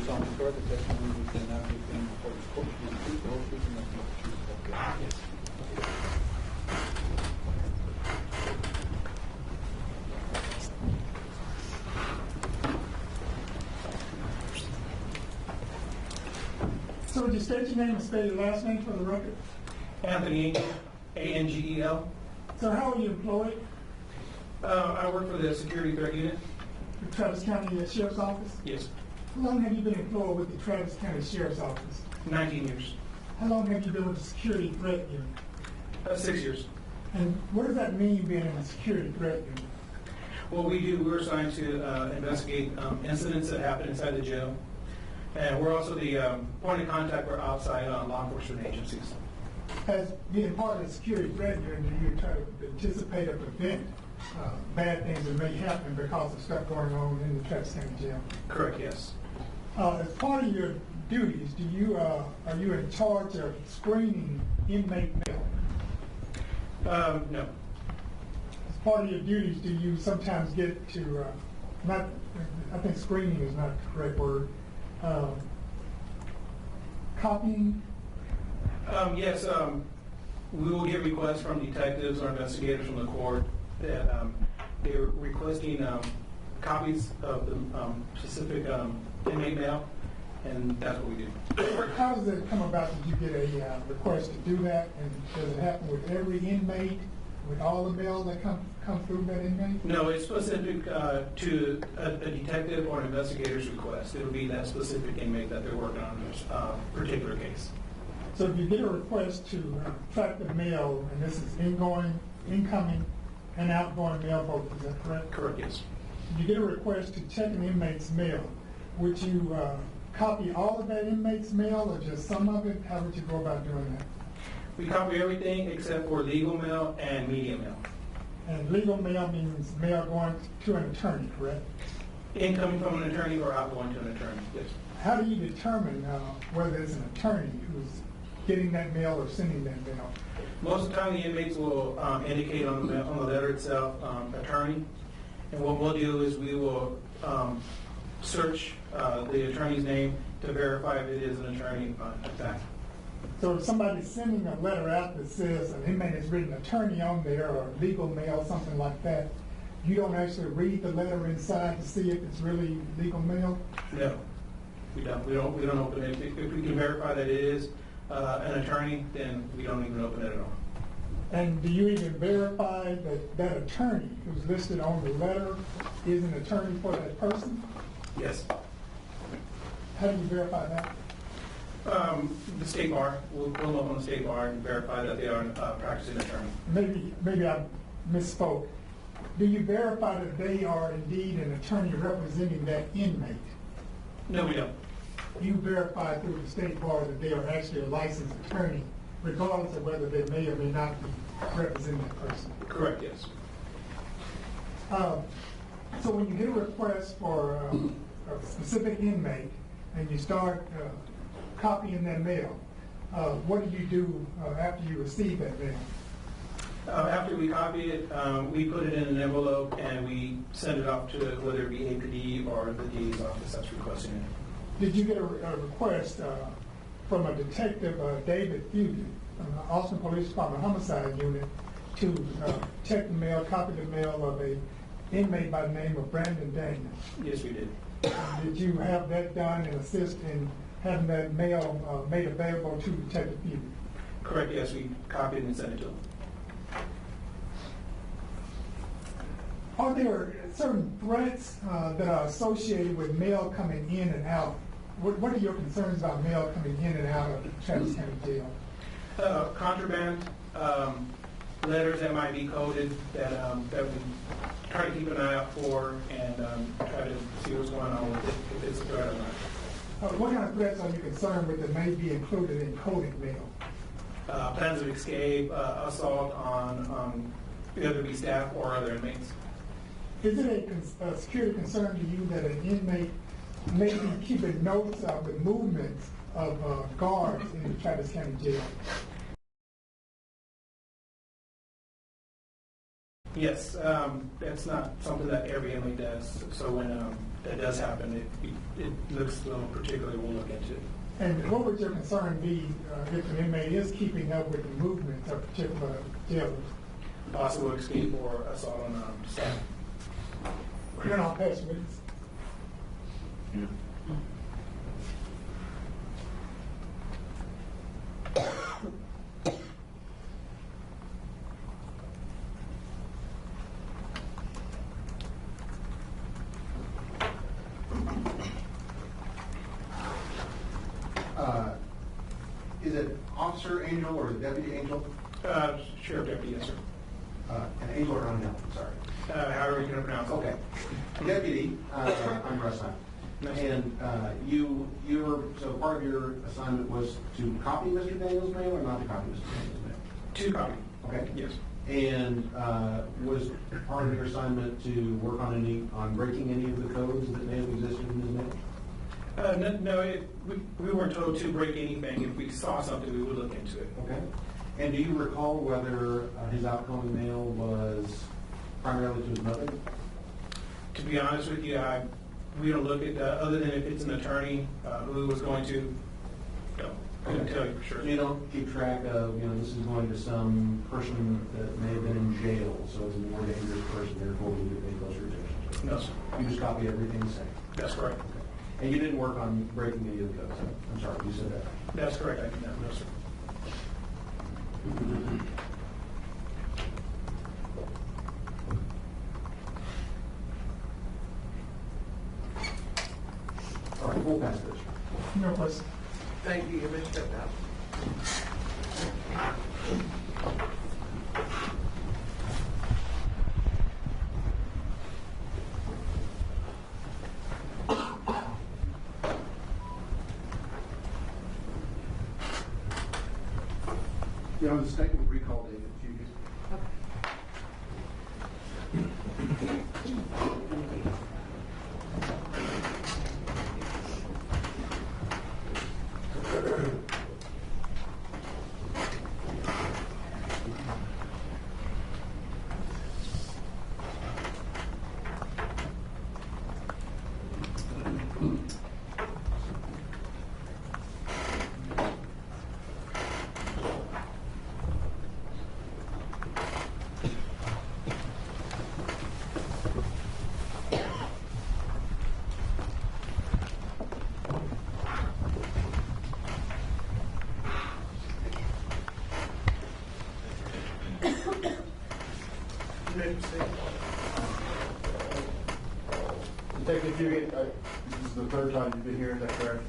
based on the further testimony we can now give them before this court, we can keep the whole speaking of the truth. Okay. Yes. So would you state your name and spell your last name for the record? Anthony Angel, A-N-G-E-L. So how are you employed? I work for the Security Threat Unit. The Travis County Sheriff's Office? Yes. How long have you been employed with the Travis County Sheriff's Office? 19 years. How long have you been with the Security Threat Unit? 6 years. And what does that mean, being in the Security Threat Unit? What we do, we're assigned to investigate incidents that happen inside the jail. And we're also the point of contact for outside law enforcement agencies. As being part of the Security Threat Unit, do you try to anticipate or prevent bad things that may happen because of stuff going on in the Travis County Jail? Correct, yes. As part of your duties, do you are you in charge of screening inmate mail? No. As part of your duties, do you sometimes get to I think screening is not the correct word. Copying? Yes, we will get requests from detectives or investigators from the court that they're requesting copies of the specific inmate mail, and that's what we do. How does it come about that you get a request to do that, and does it happen with every inmate, with all the mail that come through that inmate? No, it's specific to a detective or an investigator's request. It'll be that specific inmate that they're working on in this particular case. So if you get a request to track the mail, and this is incoming, and outgoing mail both, is that correct? Correct, yes. If you get a request to check an inmate's mail, would you copy all of that inmate's mail or just some of it? How would you go about doing that? We copy everything except for legal mail and media mail. And legal mail means mail going to an attorney, correct? Incoming from an attorney or outgoing to an attorney, yes. How do you determine whether it's an attorney who's getting that mail or sending that mail? Most of the time, the inmates will indicate on the letter itself, attorney. And what we'll do is we will search the attorney's name to verify if it is an attorney in fact. So if somebody's sending a letter out that says an inmate has written attorney on there or legal mail, something like that, you don't actually read the letter inside to see if it's really legal mail? No, we don't. We don't open it. If we can verify that it is an attorney, then we don't even open it at all. And do you even verify that that attorney who's listed on the letter is an attorney for that person? Yes. How do you verify that? The state bar. We'll look on the state bar and verify that they are a practicing attorney. Maybe I misspoke. Do you verify that they are indeed an attorney representing that inmate? No, we don't. You verify through the state bar that they are actually a licensed attorney, regardless of whether they may or may not be representing that person. Correct, yes. So when you get a request for a specific inmate and you start copying that mail, what do you do after you receive that mail? After we copy it, we put it in an envelope and we send it off to whether it be APD or the DA's office that's requesting it. Did you get a request from a detective, David Fugate, from the Austin Police Department Homicide Unit, to check the mail, copy the mail of a inmate by the name of Brandon Daniels? Yes, we did. Did you have that done and assist in having that mail made available to Detective Fugate? Correct, yes, we copied and sent it to him. Are there certain threats that are associated with mail coming in and out? What are your concerns about mail coming in and out of Travis County Jail? Contraband, letters that might be coded that we try to keep an eye out for and try to see what's going on with it, if it's a threat or not. What kind of threats are you concerned with that may be included in coded mail? Plans of escape, assault on whether it be staff or other inmates. Is it a security concern to you that an inmate may be keeping notes of the movements of guards in the Travis County Jail? Yes, that's not something that every inmate does. So when that does happen, it looks particularly, we'll look into it. And what would your concern be if an inmate is keeping up with the movement of particular jailers? Possible escape or assault on staff. You're not pessimistic. Is it Officer Angel or Deputy Angel? Sheriff Deputy, yes, sir. An Angel or Angel, sorry. However you can pronounce it. Okay. Deputy, I'm Russ Hunt. And so part of your assignment was to copy Mr. Daniels' mail or not to copy Mr. Daniels' mail? To copy. Okay. Yes. And was part of your assignment to work on breaking any of the codes that may have existed in his mail? No, we weren't told to break anything. If we saw something, we would look into it. Okay. And do you recall whether his outgoing mail was primarily to his mother? To be honest with you, we don't look at other than if it's an attorney who was going to. No, I couldn't tell you for sure. You don't keep track of, this is going to some person that may have been in jail, so it's a more dangerous person, therefore we would pay closer attention to. No, sir. You just copy everything the same. That's correct. Okay. And you didn't work on breaking any of the codes? I'm sorry, you said that. That's correct. I did not. No, sir. All right, we'll pass this. No question. Thank you. You may step down. The state will recall David if you Detective Fugate, this is the third time you've been here, is that correct?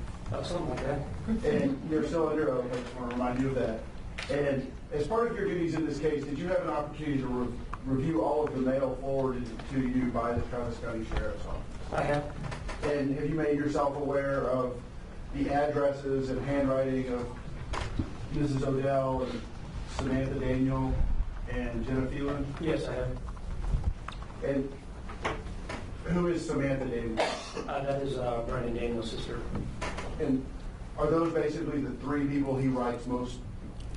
Something like that. And you're still under oath, I just want to remind you of that. And as part of your duties in this case, did you have an opportunity to review all of the mail forwarded to you by the Travis County Sheriff's Office? I have. And have you made yourself aware of the addresses and handwriting of Mrs. Odell and Samantha Daniel and Jenna Phelan? Yes, I have. And who is Samantha Daniel? That is Brandon Daniel's sister. And are those basically the three people he writes most?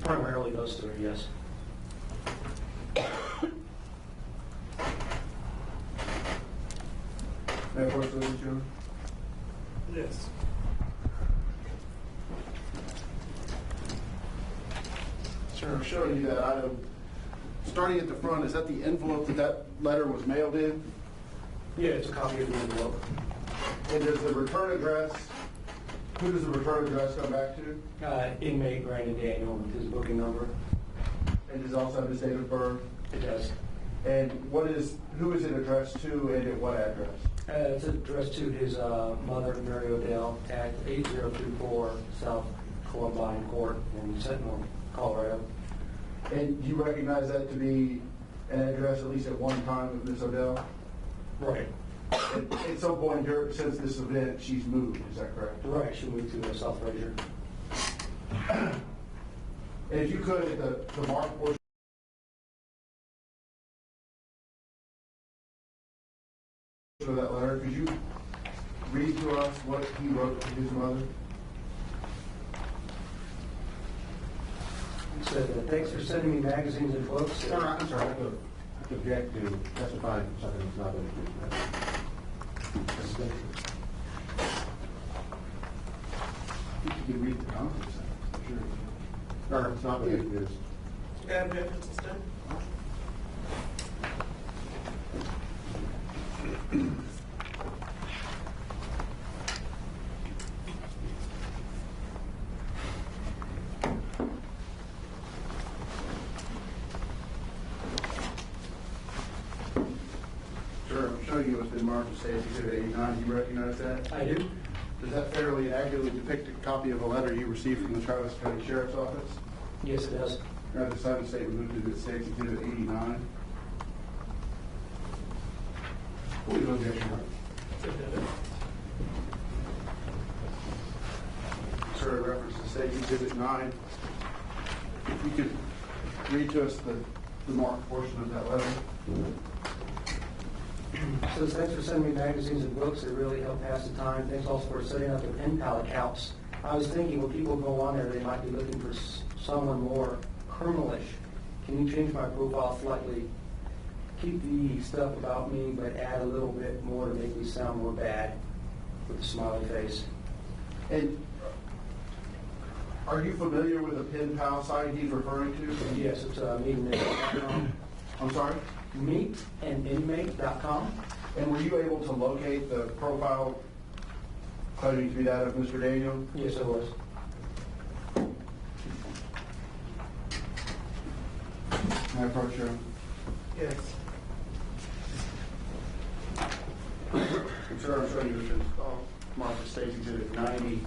Primarily those three, yes. May I approach those with you? Yes. Sure, I'm showing you that item. Starting at the front, is that the envelope that letter was mailed in? Yeah, it's a copy of the envelope. And does the return address, who does the return address come back to? Inmate Brandon Daniel with his booking number. And does it also have his date of birth? It does. And who is it addressed to and at what address? It's addressed to his mother, Mary Odell, at 8024 South Columbine Court in Sentinel, Colorado. And you recognize that to be an address at least at one time of Ms. Odell? Right. At some point since this event, she's moved, is that correct? Right, she moved to South Fraser. And if you could, at the marked portion of that letter, could you read to us what he wrote to his mother? It said, thanks for sending me magazines and books. I'm sorry. object to testifying for something that's not what You can read the conference, sure. or it's not what it is. Got objections to stand? Sure, I'm showing you what's been marked as State Exhibit 89. Do you recognize that? I do. Does that fairly and accurately depict a copy of a letter you received from the Travis County Sheriff's Office? Yes, it does. At the sign the statement moved to the State Exhibit 89. Please objection, Sir, in reference to State Exhibit 9, if you could read to us the marked portion of that letter. Says, thanks for sending me magazines and books. They really help pass the time. Thanks also for setting up their pen pal accounts. I was thinking when people go on there, they might be looking for someone more criminalish. Can you change my profile slightly? Keep the stuff about me, but add a little bit more to make me sound more bad with a smiley face. And are you familiar with the pen pal site he's referring to? Yes, it's meetinginmate.com. I'm sorry? Meetinmate.com. And were you able to locate the profile claiming to be that of Mr. Daniel? Yes, it was. Can I approach you? Yes. Sir, I'm showing you this is marked as State Exhibit 90.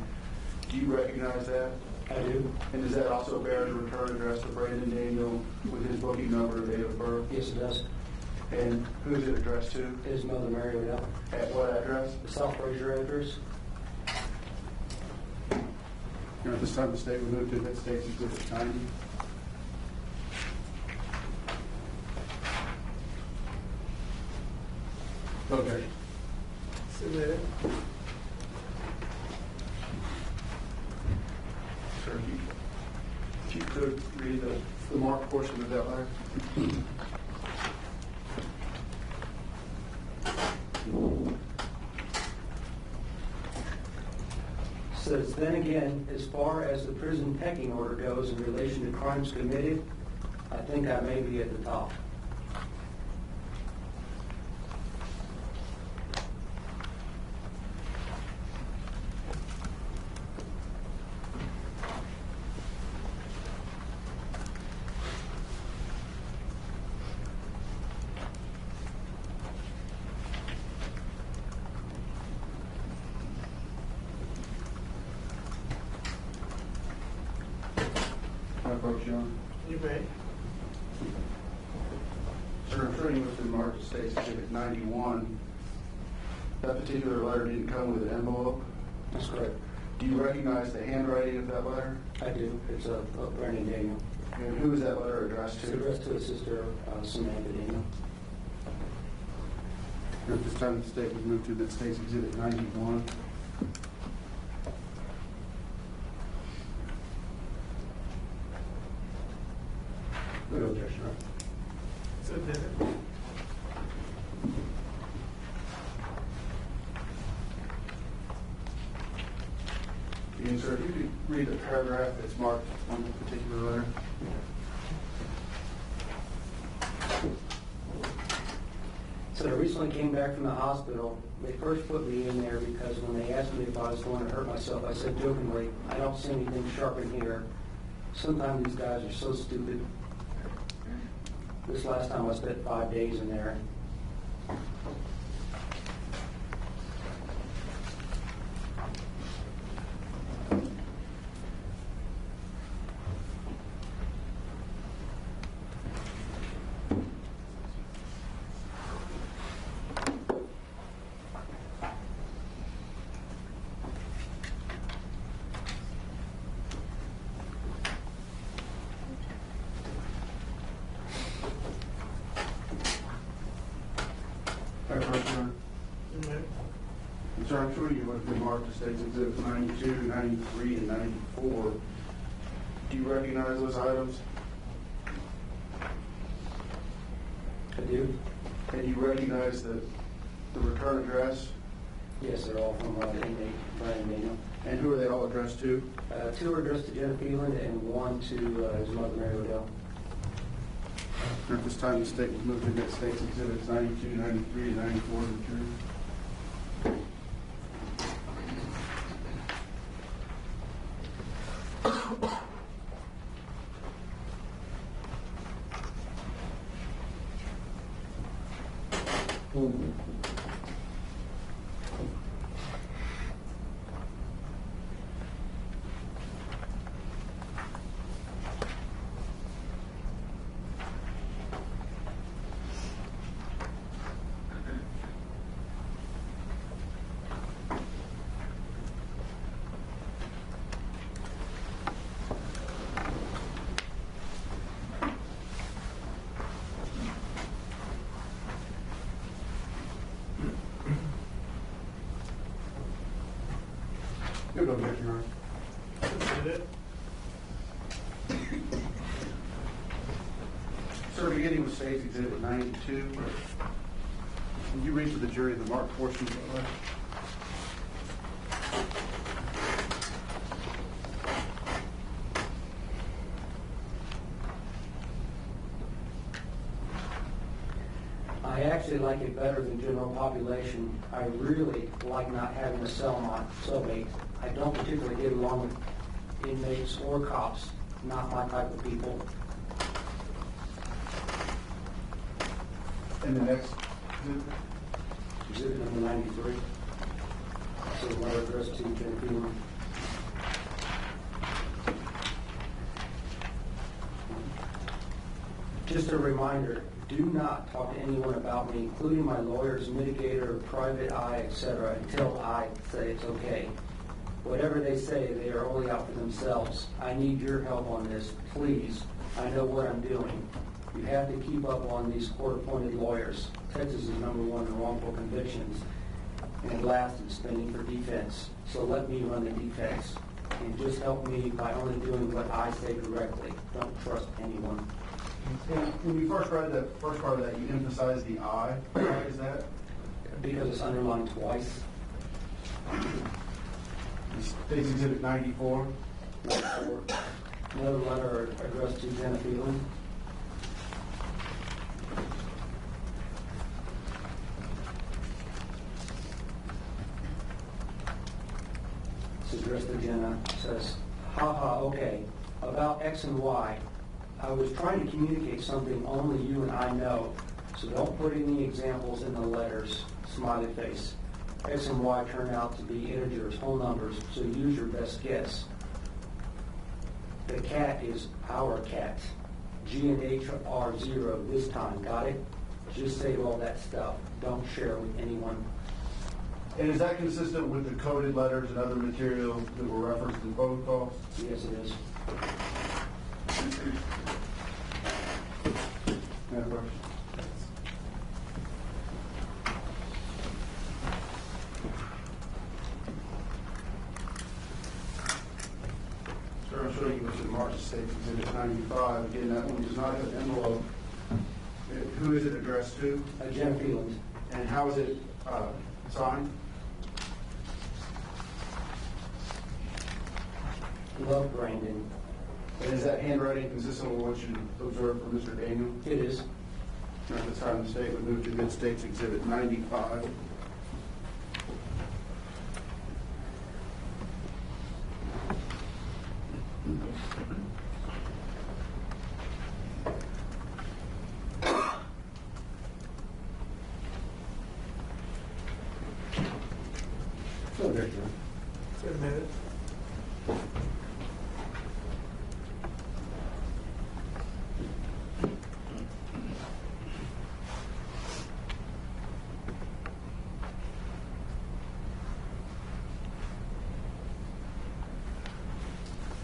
Do you recognize that? I do. And does that also bear the return address of Brandon Daniel with his booking number and date of birth? Yes, it does. And who is it addressed to? His mother, Mary Odell. At what address? The South Fraser address. At this time, the state will move to that State's Exhibit 90. Okay. Submitted. Sir, if you could read the marked portion of that letter. Says, then again, as far as the prison pecking order goes in relation to crimes committed, I think I may be at the top. Can I approach you on? You may. Sir, I'm showing you what's been marked as State's Exhibit 91. That particular letter didn't come with an envelope. That's correct. Do you recognize the handwriting of that letter? I do. It's a Brandon Daniel. And who is that letter addressed It's to? addressed to his sister, Samantha Daniel. At this time, the state would move to the State's Exhibit 91. No objection, Submitted. And sir, if you could read the paragraph that's marked on the particular letter. So I recently came back from the hospital. They first put me in there because when they asked me if I was going to hurt myself, I said jokingly, I don't see anything sharp in here. Sometimes these guys are so stupid. This last time I spent 5 days in there. I approach you on. You may. And sir, I'm sure you would have been marked as State's Exhibits 92, 93, and 94. Do you recognize those items? I do. And you recognize the return address? Yes, they're all from inmate Brian Daniel. And who are they all addressed to? Two are addressed to Jennifer Phelan and one to his mother, Mary Odell. At this time, the state will move to admit states exhibits 92, 93, and 94 to the jury. Good objection, Your Honor. Sir, beginning with State's Exhibit 92, can you read to the jury the marked portions of the letter? I actually like it better than general population. I really like not having a cellmate. I don't particularly get along with inmates or cops, not my type of people. And the next Exhibit number 93. So the letter addressed to Jennifer Phelan. Just a reminder, do not talk to anyone about me, including my lawyers, mitigator, private eye, etc., until I say it's okay. Whatever they say, they are only out for themselves. I need your help on this, please. I know what I'm doing. You have to keep up on these court-appointed lawyers. Texas is #1 in wrongful convictions, and last in spending for defense. So let me run the defense, and just help me by only doing what I say directly. Don't trust anyone. And when you first read the first part of that, you emphasized the I. Why is that? Because it's underlined twice. State's Exhibit 94. Another letter addressed to Jennifer Phelan. It's addressed to Jenna. It says, haha, okay, about X and Y. I was trying to communicate something only you and I know, so don't put any examples in the letters, smiley face. X and Y turn out to be integers, whole numbers, so use your best guess. The cat is our cat. G and H are 0 this time, got it? Just save all that stuff. Don't share it with anyone. And is that consistent with the coded letters and other materials that were referenced in phone calls? Yes, it is. Madam Clerk? Sir, I'm showing you Mr. March's State's Exhibit 95. Again, that one does not have an envelope. Who is it addressed to? Jennifer Phelan. And how is it signed? Love Brandon. And is that handwriting consistent with what you observed from Mr. Daniel? It is. At this time, the state would move to admit State's Exhibit 95. So there you go. Wait a minute.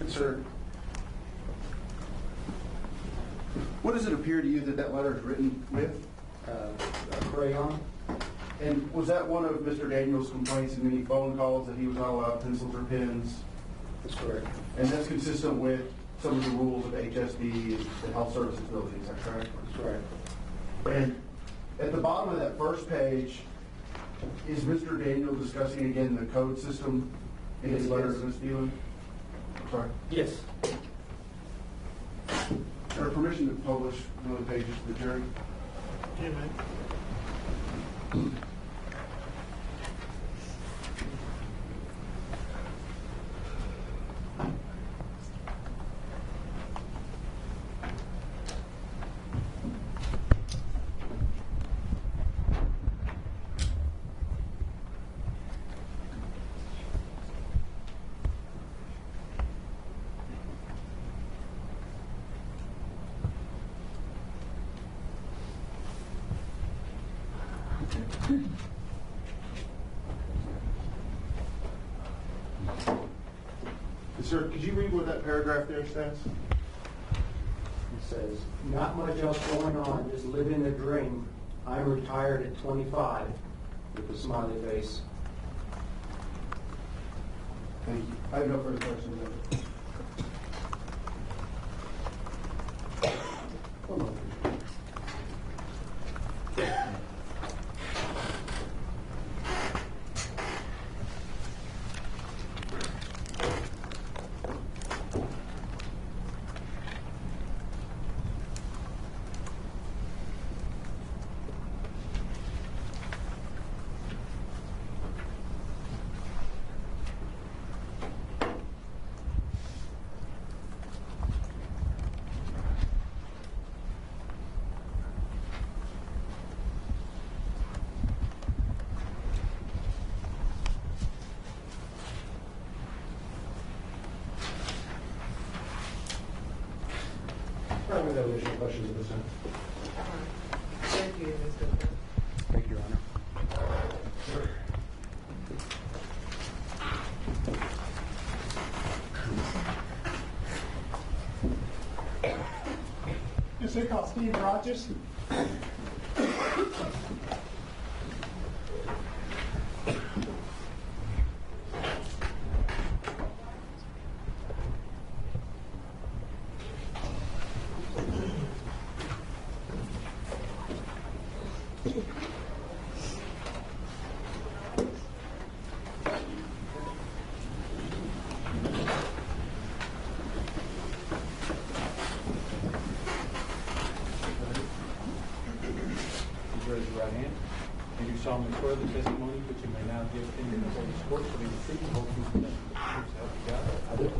Sir, what does it appear to you that that letter is written with? A crayon. And was that one of Mr. Daniel's complaints in many phone calls that he was not allowed pencils or pens? That's correct. And that's consistent with some of the rules of HSB and the health services building, is that correct? That's correct. And at the bottom of that first page, is Mr. Daniel discussing again the code system in his letter to Ms. Phelan? Sorry. Yes. Or permission to publish one of the pages to the jury? Sir, could you read what that paragraph there says? It says, not much else going on, just living the dream. I'm retired at 25, with a smiley face. Thank you. I have no further questions. One moment. I have no additional questions at this time. Thank you, Mr. Thank you, Your Honor. Yes, they call Steve Rogers. Raise your right hand. And you solemnly swear the testimony which you may now give in the Holy Court shall be the truth, the whole truth, and nothing but the truth, so help you God? I do.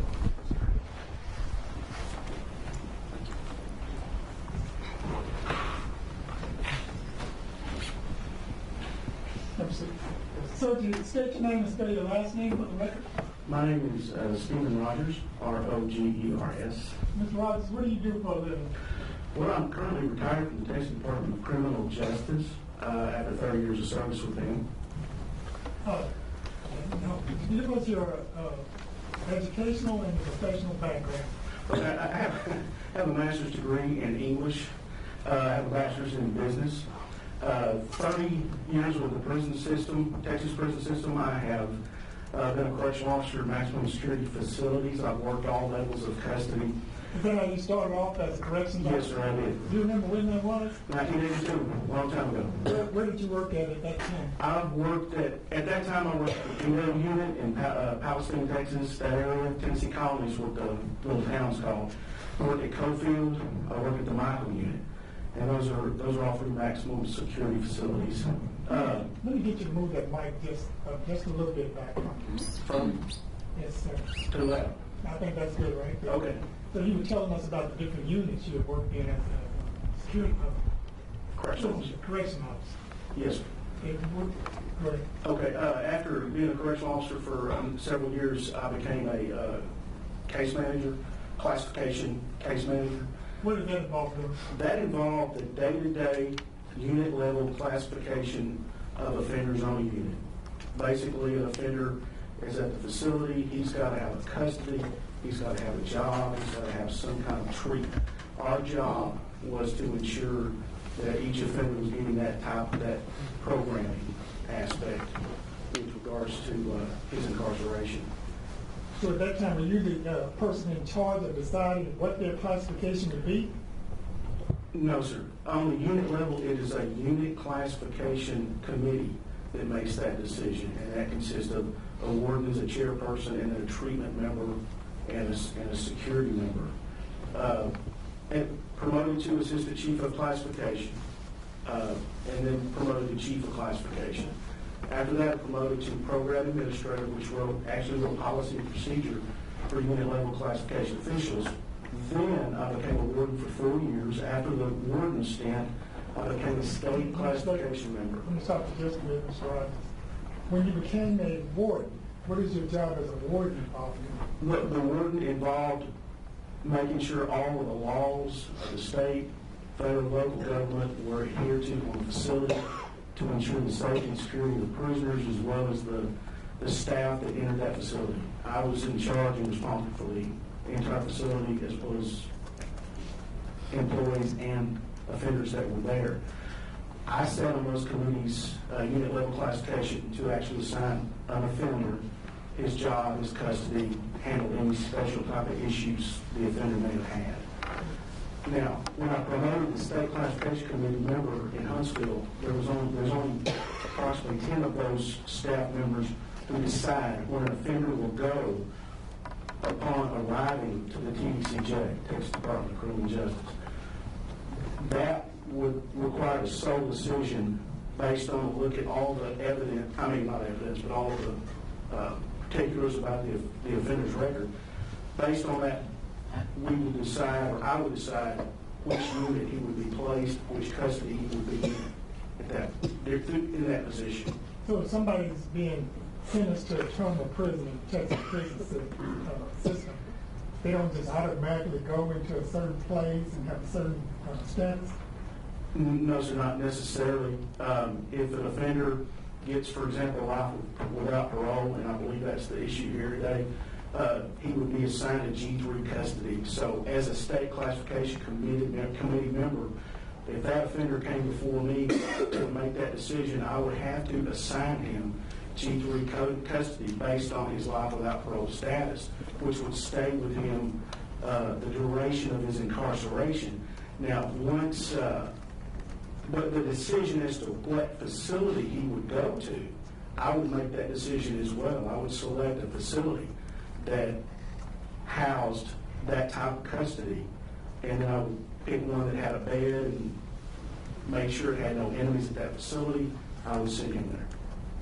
So do you state your name and spell your last name for the record? My name is Stephen Rogers, R-O-G-E-R-S. Mr. Rogers, what do you do for a living? Well, I'm currently retired from the Texas Department of Criminal Justice after 30 years of service with them. Give us your educational and professional background. Okay, I have a master's degree in English. I have a bachelor's in business. 30 years with the prison system, Texas prison system. I have been a correctional officer at maximum security facilities. I've worked all levels of custody. Is that how you started off as a corrections officer? Yes, sir, I did. Do you remember when that was? 1982, a long time ago. Where did you work at that time? I've worked at that time I worked at the Inmate unit in Palestine, Texas, that area, Tennessee Colonies, what the little town's called. I worked at Cofield, I worked at the Michael unit. And those are all three maximum security facilities. Let me get you to move that mic just a little bit back. From Yes, sir. to the left. I think that's good, right? There. Okay. So you were telling us about the different units you had worked in as a security Correctional officer. correction officer. Yes, sir. Great. Okay, after being a correctional officer for several years, I became a case manager, classification case manager. What did that involve doing? That involved the day-to-day unit-level classification of offenders on a unit. Basically, an offender is at the facility, he's got to have a custody, he's got to have a job, he's got to have some kind of treatment. Our job was to ensure that each offender was getting that programming aspect with regards to his incarceration. So at that time, were you the person in charge of deciding what their classification would be? No, sir. On the unit level, it is a unit classification committee that makes that decision, and that consists of a warden as a chairperson and a treatment member and a security member. And promoted to assistant chief of classification, and then promoted to chief of classification. After that, promoted to program administrator, which actually wrote policy and procedure for unit level classification officials. Then I became a warden for 4 years. After the warden stint, I became a state classification member. Let me stop you just a minute, Mr. Rogers. When you became a warden, what is your job as a warden involved in? The warden involved making sure all of the laws of the state, federal, local government were adhered to on the facility to ensure the safety and security of the prisoners as well as the staff that entered that facility. I was in charge and responsible for the entire facility as well as employees and offenders that were there. I sat on those committees, unit level classification, to actually assign an offender his job, his custody, handle any special type of issues the offender may have had. Now, when I promoted the state classification committee member in Huntsville, there's only approximately 10 of those staff members who decide when an offender will go upon arriving to the TDCJ, Texas Department of Criminal Justice. That would require a sole decision based on a look at all the evidence, not evidence, but all the particulars about the offender's record. Based on that, we would decide, or I would decide, which unit he would be placed, which custody he would be in that position. So if somebody is being sentenced to a term of prison in the Texas prison system, they don't just automatically go into a certain place and have a certain status? No, sir, not necessarily. If an offender gets, for example, life without parole, and I believe that's the issue here today, he would be assigned a G3 custody. So as a state classification committee member, if that offender came before me to make that decision, I would have to assign him G3 custody based on his life without parole status, which would stay with him the duration of his incarceration. Now, but the decision as to what facility he would go to, I would make that decision as well. I would select a facility that housed that type of custody, and then I would pick one that had a bed and make sure it had no enemies at that facility. I would send him there.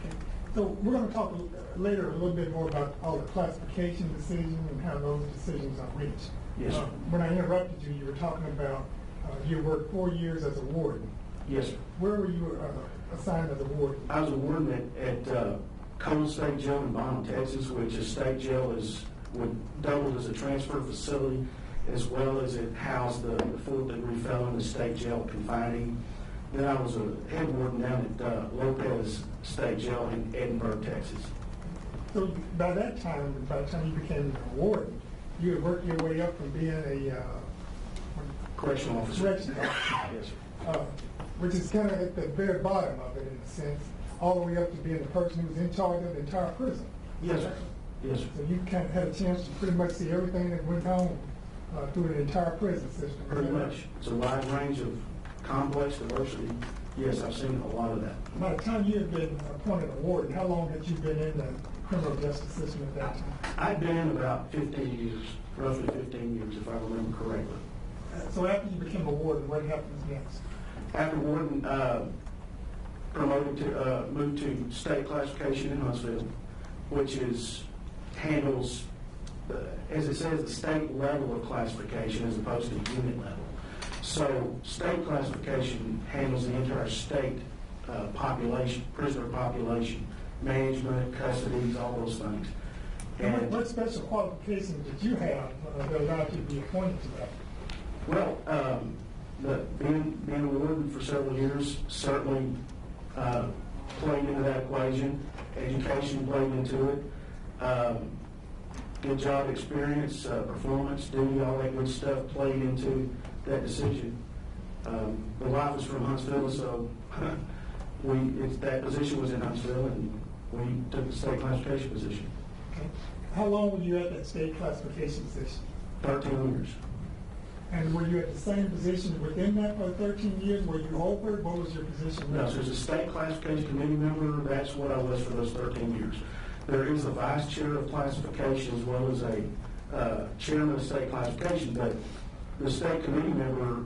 Okay. So we're going to talk later a little bit more about all the classification decisions and how those decisions are reached. Yes, sir. When I interrupted you, you were talking about you worked 4 years as a warden. Yes, sir. Where were you assigned as a warden? I was a warden at Cold State Jail in Bonham, Texas, which a state jail doubled as a transfer facility, as well as it housed the 4th-degree felon in the state jail confining. Then I was a head warden down at Lopez State Jail in Edinburgh, Texas. So by the time you became a warden, you had worked your way up from being a Correctional officer. correctional officer. Yes, sir. Which is kind of at the very bottom of it in a sense, all the way up to being the person who's in charge of the entire prison. Yes, sir. Yes, sir. So you kind of had a chance to pretty much see everything that went on through the entire prison system. Pretty much. It's a wide range of complex diversity. Yes, I've seen a lot of that. By the time you had been appointed a warden, how long had you been in the criminal justice system at that time? I've been in about 15 years, roughly 15 years, if I remember correctly. So after you became a warden, what happens next? After warden, promoted to moved to state classification in Huntsville, which handles, as it says, the state level of classification as opposed to unit level. So state classification handles the entire state population, prisoner population, management, custody, all those things. And what special qualifications did you have that allowed you to be appointed to that? Well, being a warden for several years certainly played into that equation. Education played into it. Good job experience, performance, duty, all that good stuff played into that decision. The wife was from Huntsville, so that position was in Huntsville, and we took the state classification position. Okay. How long were you at that state classification position? 13 years. And were you at the same position within that for 13 years? Were you over? What was your position? No, so as a state classification committee member, that's what I was for those 13 years. There is a vice chair of classification as well as a chairman of state classification, but the state committee member,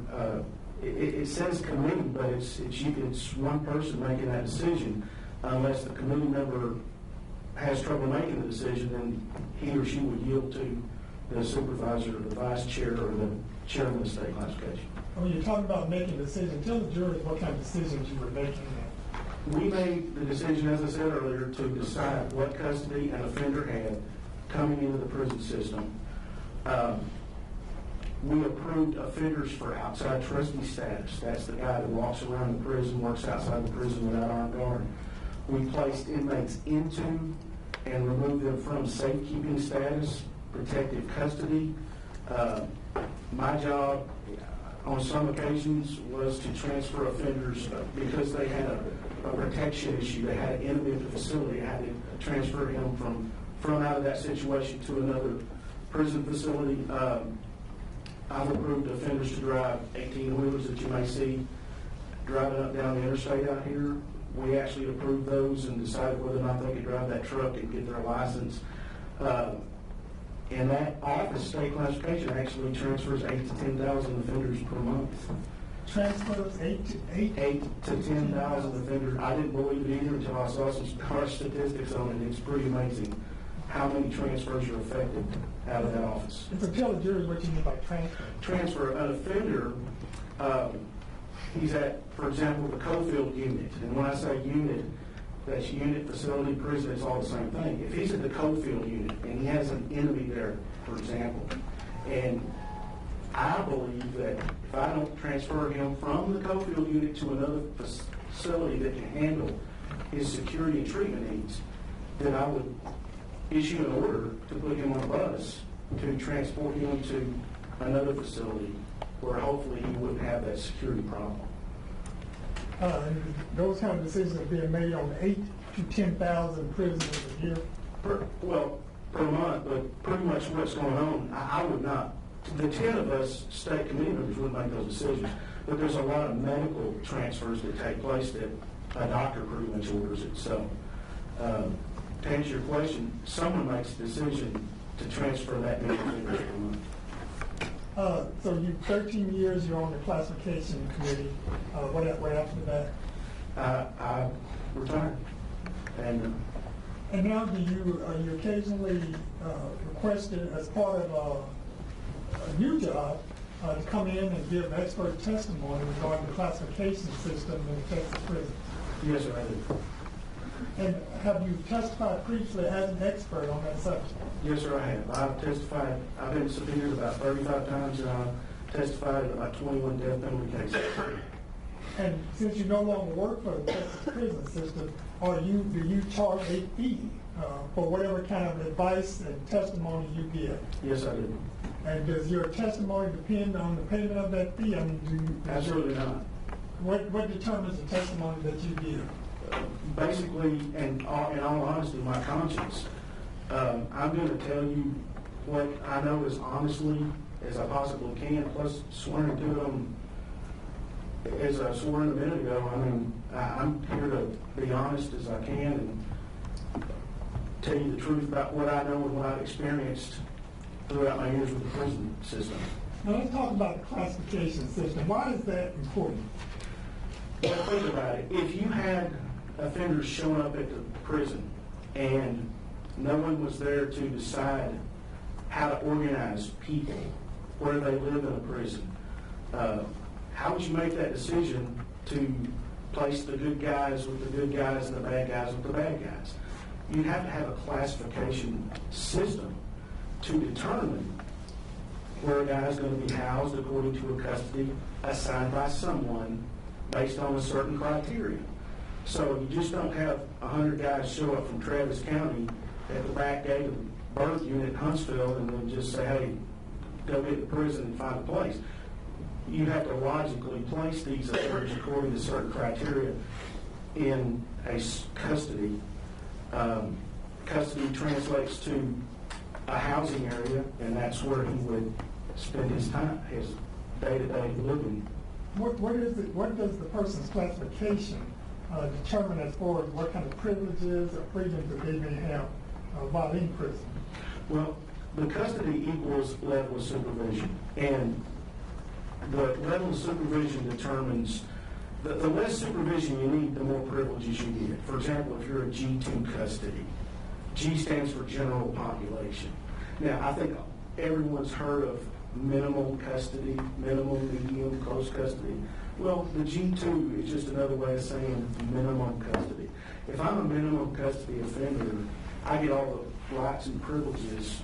it says committee, but it's one person making that decision. Unless the committee member has trouble making the decision, then he or she would yield to the supervisor, or the vice chair, or the chairman of state classification. When you're talking about making decisions, tell the jury what kind of decisions you were making. We made the decision, as I said earlier, to decide what custody an offender had coming into the prison system. We approved offenders for outside trustee status. That's the guy that walks around the prison, works outside the prison without armed guard. We placed inmates into and removed them from safekeeping status, protective custody. My job on some occasions was to transfer offenders because they had a protection issue. They had an enemy at the facility. I had to transfer him from out of that situation to another prison facility. I've approved offenders to drive 18-wheelers that you may see driving up down the interstate out here. We actually approved those and decided whether or not they could drive that truck and get their license. And that office, state classification, actually transfers 8,000 to 10,000 offenders per month. Transfers 8,000 to 10,000 offenders. I didn't believe it either until I saw some harsh statistics on it. It's pretty amazing how many transfers are affected out of that office. And so tell the jury what you mean by transfer. Transfer an offender, he's at, for example, the Cofield unit. And when I say unit, that's unit, facility, prison, it's all the same thing. If he's at the Cofield unit and he has an enemy there, for example, and I believe that if I don't transfer him from the Cofield unit to another facility that can handle his security and treatment needs, then I would issue an order to put him on a bus to transport him to another facility where hopefully he wouldn't have that security problem. And those kind of decisions are being made on 8,000 to 10,000 prisoners a year. Per month, but pretty much what's going on, I would not. The 10 of us state committee members would make those decisions, but there's a lot of medical transfers that take place that a doctor pretty much orders it. So, to answer your question, someone makes a decision to transfer that many offenders per month. So you 13 years you're on the classification committee. What after that? I retired, and now do you occasionally requested as part of a new job to come in and give expert testimony regarding the classification system in the Texas prison? yes, sir, I did. And have you testified previously as an expert on that subject? Yes, sir, I have. I've testified. I've been subpoenaed about 35 times, and I've testified in about 21 death penalty cases. And since you no longer work for the Texas prison system, do you charge a fee for whatever kind of advice and testimony you give? Yes, I did. And does your testimony depend on the payment of that fee? I mean, Absolutely not. What determines the testimony that you give? Basically, and in all honesty, my conscience. I'm going to tell you what I know as honestly as I possibly can, plus swearing to them as I swore in a minute ago. I mean, I'm here to be honest as I can and tell you the truth about what I know and what I've experienced throughout my years with the prison system. Now let's talk about the classification system. Why is that important? Well, think about it. If you had offenders showing up at the prison and no one was there to decide how to organize people where they live in a prison, how would you make that decision to place the good guys with the good guys and the bad guys with the bad guys? You have to have a classification system to determine where a guy is going to be housed according to a custody assigned by someone based on a certain criteria. So you just don't have 100 guys show up from Travis County at the back gate of the birth unit in Huntsville and then just say, hey, go get the prison and find a place. You have to logically place these offenders according to certain criteria in a custody. Custody translates to a housing area, and that's where he would spend his time, his day-to-day living. What does the person's classification determine as far as what kind of privileges or freedoms that they may have while in prison? Well, the custody equals level of supervision, and the level of supervision determines the less supervision you need, the more privileges you get. For example, if you're a G2 custody, G stands for general population. Now, I think everyone's heard of minimum custody, minimum, medium, close custody. Well, the G2 is just another way of saying minimum custody. If I'm a minimum custody offender, I get all the rights and privileges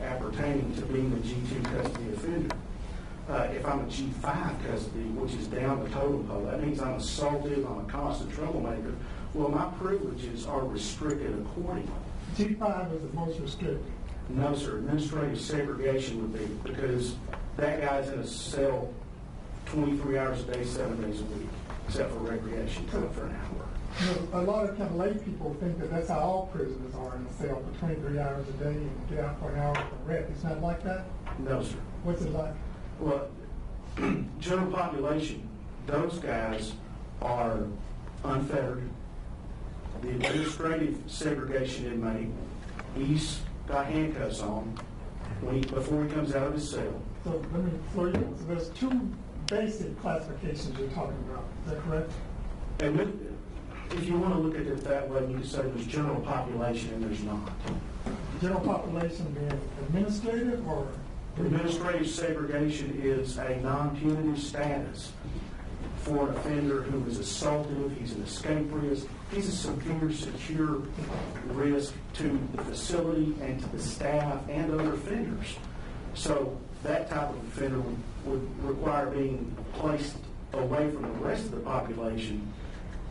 appertaining to being a G2 custody offender. If I'm a G5 custody, which is down the totem pole, that means I'm assaultive, I'm a constant troublemaker. Well, my privileges are restricted accordingly. G5 is the most restricted. No, sir. Administrative segregation would be, because that guy's in a cell 23 hours a day, 7 days a week, except for recreation time for an hour. You know, a lot of kind of lay people think that that's how all prisoners are in a cell for 23 hours a day and get out for an hour for rest. It's not like that? No, sir. What's it like? Well, general population, those guys are unfettered. The administrative segregation inmate, he's got handcuffs on before he comes out of his cell. So let me slow you down. So there's two basic classifications you're talking about. Is that correct? And if you want to look at it that way, you can say there's general population and there's not. General population being administrative or? Administrative segregation is a non-punitive status for an offender who is assaultive, he's an escape risk, he's a severe secure risk to the facility and to the staff and other offenders. So that type of offender would require being placed away from the rest of the population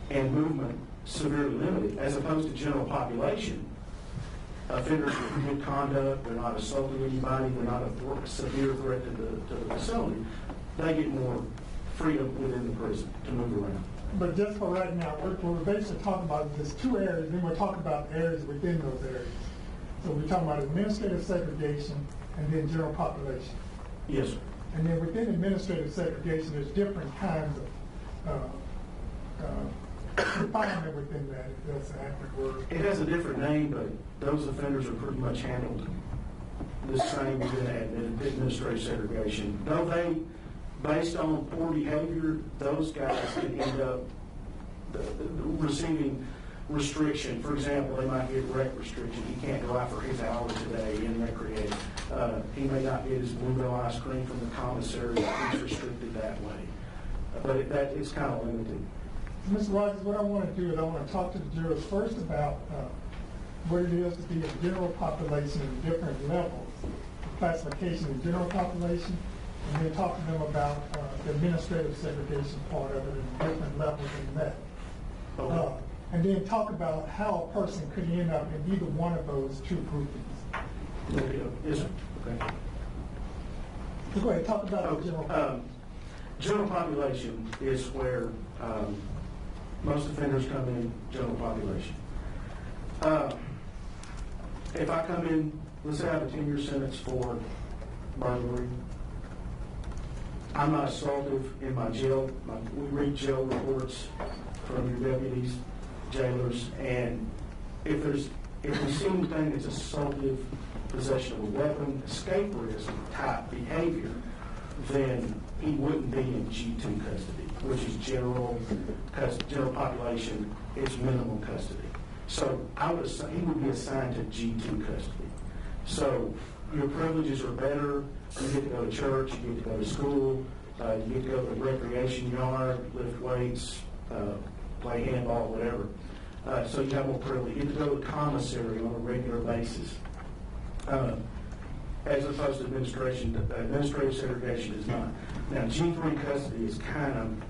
and movement severely limited, as opposed to general population. Offenders with good conduct, they're not assaulting anybody, they're not a severe threat to the facility, they get more freedom within the prison to move around. But just for right now, we're basically talking about there's two areas, then we're talking about areas within those areas. So we're talking about administrative segregation and then general population. Yes, sir. And then within administrative segregation, there's different kinds of confinement within that, if that's an accurate word. It has a different name, but those offenders are pretty much handled the same within administrative segregation. Though they, based on poor behavior, those guys can end up receiving restriction. For example, they might get rec restriction. He can't go out for his hours a day and recreate. He may not get his bluebell ice cream from the commissary. He's restricted that way. But it's kind of limited. Mr. Rogers, what I want to do is I want to talk to the jurors first about what it is to be a general population in different levels, classification in general population, and then talk to them about the administrative segregation part of it and different levels in that. Okay. And then talk about how a person could end up in either one of those two groupings. Okay. Yes, sir. Okay. So go ahead, talk about the general population. General population is where most offenders come in general population. If I come in, let's say I have a 10-year sentence for burglary, I'm not assaultive in my jail. We read jail reports from your deputies, jailers, and if we see anything that's assaultive, possession of a weapon, escape risk type behavior, then he wouldn't be in G2 custody, which is general population. It's minimum custody. So he would be assigned to G2 custody. So your privileges are better. You get to go to church, you get to go to school, you get to go to the recreation yard, lift weights, play handball, whatever. So you have more privilege. You get to go to the commissary on a regular basis. As opposed to administrative segregation is not. Now, G3 custody is kind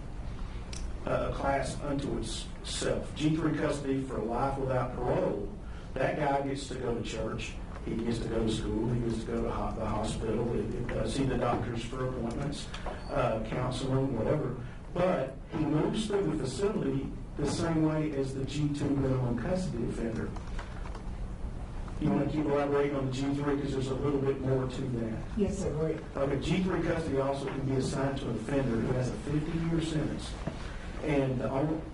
of a class unto itself. G3 custody for life without parole, that guy gets to go to church, he gets to go to school, he gets to go to the hospital, see the doctors for appointments, counseling, whatever. But he moves through the facility the same way as the G2 minimum custody offender. You want to keep elaborating on the G3 because there's a little bit more to that. Yes, sir, great. Okay, G3 custody also can be assigned to an offender who has a 50-year sentence. And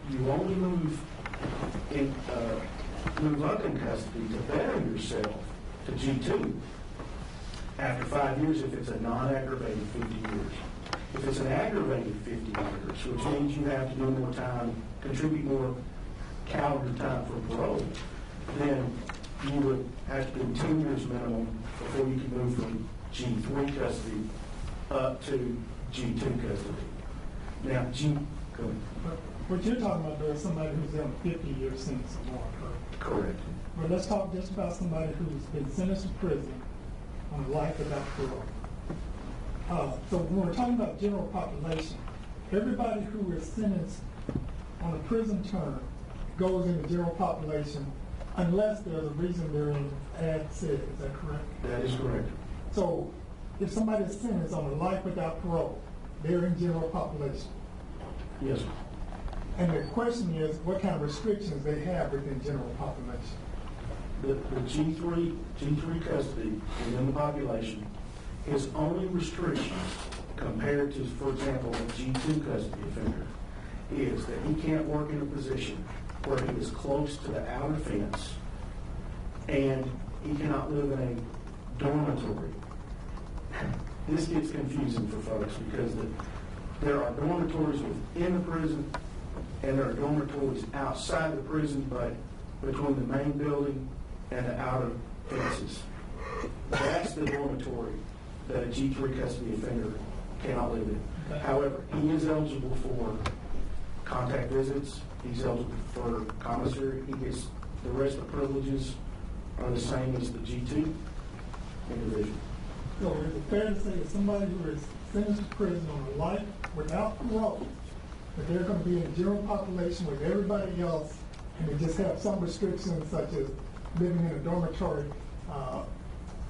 you only move up in custody to better yourself to G2 after 5 years if it's a non-aggravated 50 years. If it's an aggravated 50 years, which means you have to do more time, contribute more calendar time for parole, then you would have to do 10 years minimum before you can move from G3 custody up to G2 custody. Now, go ahead. What you're talking about, there is somebody who's in a 50-year sentence or more, correct? Correct. But let's talk just about somebody who's been sentenced to prison on life without parole. So when we're talking about general population, everybody who is sentenced on a prison term goes in the general population unless there's a reason they're in ad said. Is that correct? That is correct. So if somebody is sentenced on a life without parole, they're in general population. Yes, sir. And the question is what kind of restrictions they have within general population. The G3 custody within the population, his only restrictions compared to, for example, a G2 custody offender is that he can't work in a position where he is close to the outer fence and he cannot live in a dormitory. This gets confusing for folks because there are dormitories within the prison and there are dormitories outside the prison, but between the main building and the outer fences. That's the dormitory that a G3 custody offender cannot live in. Okay. However, he is eligible for contact visits. He's eligible for commissary. He gets the rest of the privileges are the same as the G2 individual. So is it fair to say that somebody who is sentenced to prison on a life without parole, that they're going to be in the general population with everybody else, and they just have some restrictions such as living in a dormitory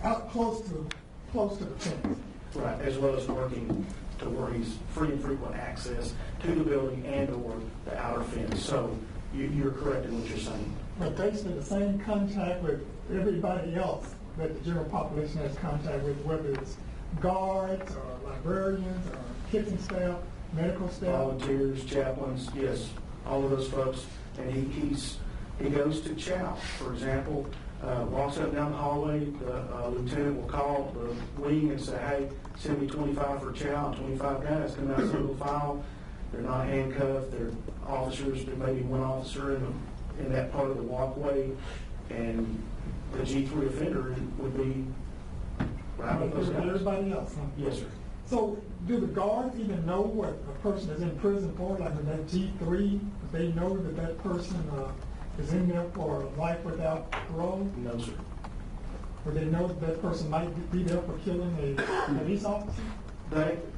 out close to the fence? Right, as well as working to where he's free and frequent access to the building and or the outer fence. So you're correct in what you're saying. But basically the same contact with everybody else that the general population has contact with, whether it's guards or librarians or kitchen staff, medical staff. Volunteers, chaplains, yes, all of those folks. And he goes to chow, for example, walks up and down the hallway, the lieutenant will call the wing and say, hey, send me 25 for chow, and 25 guys come out single file. They're not handcuffed, they're officers, there may be one officer in that part of the walkway, and the G3 offender would be right with those guys. Everybody else, huh? Yes, sir. So do the guards even know what a person is in prison for? Like in that G3, they know that that person is in there for life without parole? No, sir. Or they know that that person might be there for killing a police officer?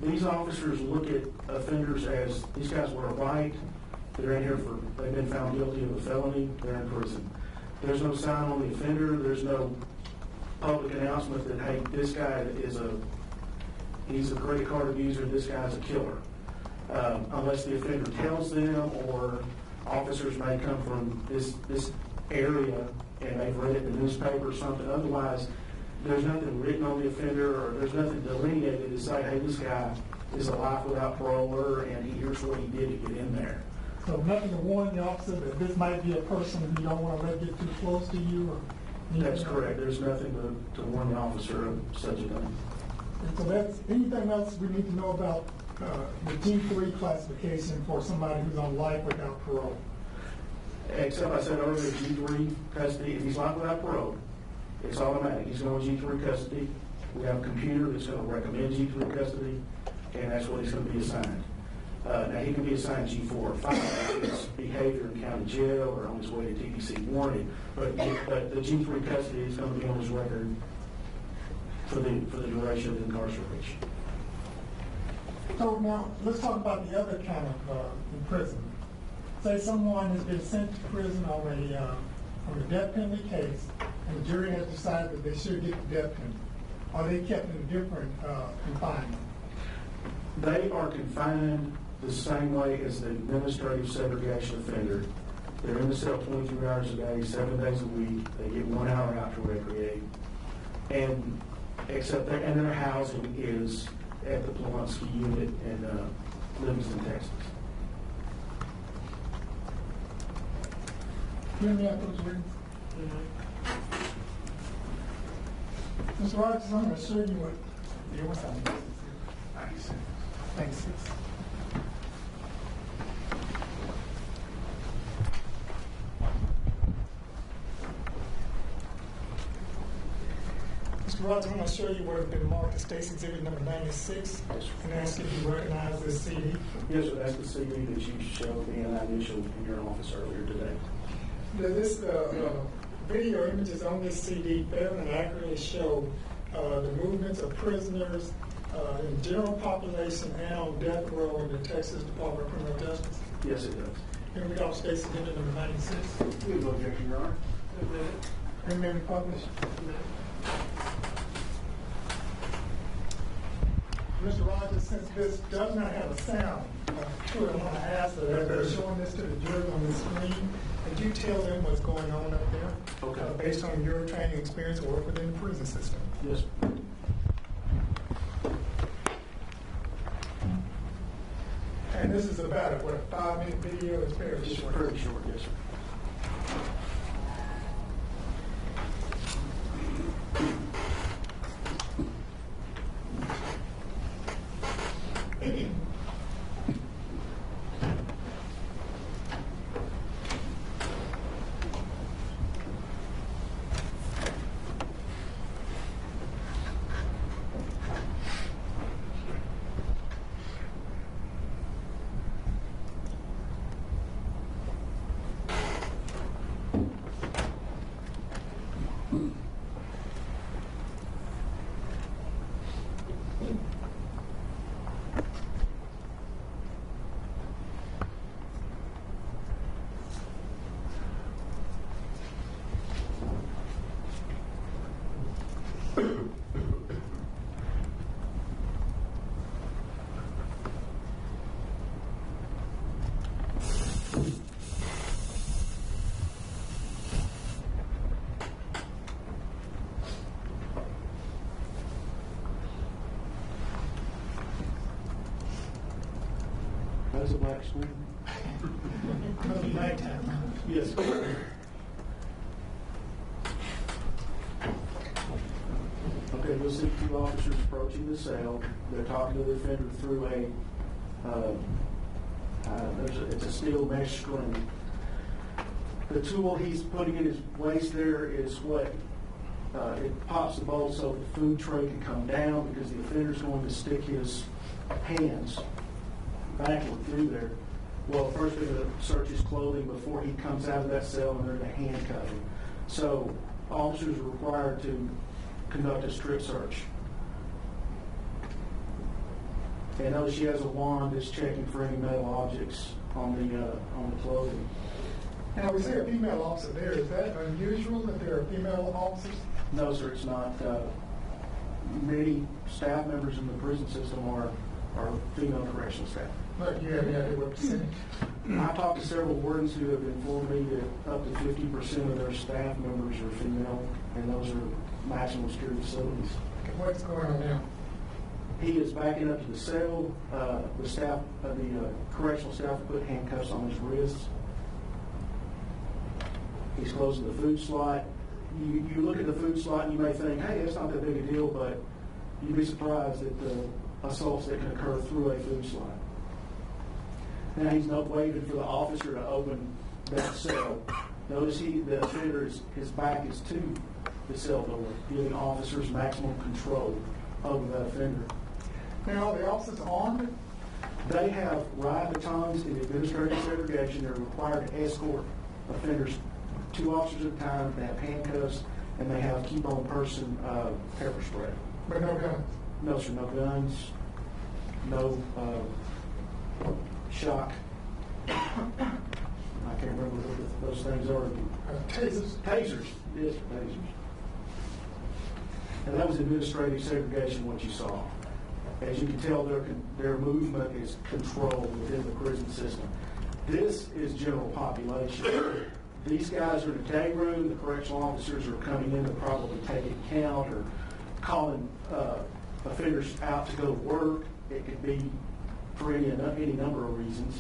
These officers look at offenders as, these guys were right, they're in here they've been found guilty of a felony, they're in prison. There's no sign on the offender, there's no public announcement that, hey, this guy he's a credit card abuser, this guy's a killer. Unless the offender tells them, or officers may come from this area and they've read it in the newspaper or something. Otherwise, there's nothing written on the offender, or there's nothing delineated to say, hey, this guy is a life without paroler and here's what he did to get in there. So nothing to warn the officer that this might be a person you don't want to let get too close to you? Or That's correct. There's nothing to warn the officer of such a thing. And so that's anything else we need to know about the G3 classification for somebody who's on life without parole? Except I said earlier, G3 custody, if he's life without parole, it's automatic. He's going to G3 custody. We have a computer that's going to recommend G3 custody, and that's what he's going to be assigned. Now, he can be assigned G4 or 5 if his behavior in county jail or on his way to TPC warning, but the G3 custody is going to be on his record for the duration of incarceration. So now, let's talk about the other kind of imprisonment. Say someone has been sent to prison on a death penalty case, and the jury has decided that they should get the death penalty. Are they kept in a different confinement? They are confined the same way as the administrative segregation offender They're in the cell 23 hours a day, 7 days a week. They get 1 hour out to recreate. And their housing is at the Polonsky unit in Livingston, Texas. Let me have those readings. Mr. Rogers, I'm going to show you what, yeah, what's that? 96. 96. Mr. Rogers, I'm going to show you what has been marked as State's Exhibit number 96, and ask if you recognize this CD. Yes, sir, that's the CD that you showed me and I initialed in your office earlier today. This video images on this CD fairly and accurately show the movements of prisoners in general population and on death row in the Texas Department of Criminal Justice. Yes, it does. Here we go, State's Exhibit number 96. We have no objection, Your Honor. And then we publish. Mr. Rogers, since this does not have a sound to it, I want to ask that as they're showing this to the jury on the screen, could you tell them what's going on up there? Okay. Based on your training experience or work within the prison system. Yes. And this is about, what, a 5-minute video? It's very It's short. pretty short, yes, sir. That's a black screen. It'll be nighttime. Yes. Okay, we'll see 2 officers approaching the cell. They're talking to the offender through it's a steel mesh screen. The tool he's putting in his waist there is what it pops the bolt so the food tray can come down because the offender's going to stick his hands backward through there. Well, first they're going to search his clothing before he comes out of that cell, and they're going to handcuff him. So officers are required to conduct a strip search. And notice she has a wand that's checking for any metal objects on the clothing. Now, we see a female officer there. Is that unusual that there are female officers? No, sir, it's not. Many staff members in the prison system are female correctional staff. Look, you have any idea what percentage? I talked to several wardens who have informed me that up to 50% of their staff members are female, and those are maximum security facilities. What's going on now? He is backing up to the cell. The correctional staff put handcuffs on his wrists. He's closing the food slot. You look at the food slot and you may think, hey, that's not that big a deal, but you'd be surprised at the assaults that can occur through a food slot. Now he's not waiting for the officer to open that cell. Notice the offender, his back is to the cell door, giving officers maximum control over that offender. Now, are the officers armed? They have riot batons in administrative segregation. They're required to escort offenders 2 officers at a time. They have handcuffs, and they have keep on person pepper spray. But no guns? No, sir, no guns, no shock. I can't remember what those things are. Tasers? Tasers. Yes, tasers. And that was administrative segregation, what you saw. As you can tell, their movement is controlled within the prison system. This is general population. These guys are in the day room. The correctional officers are coming in to probably taking count or calling offenders out to go to work. It could be for any number of reasons.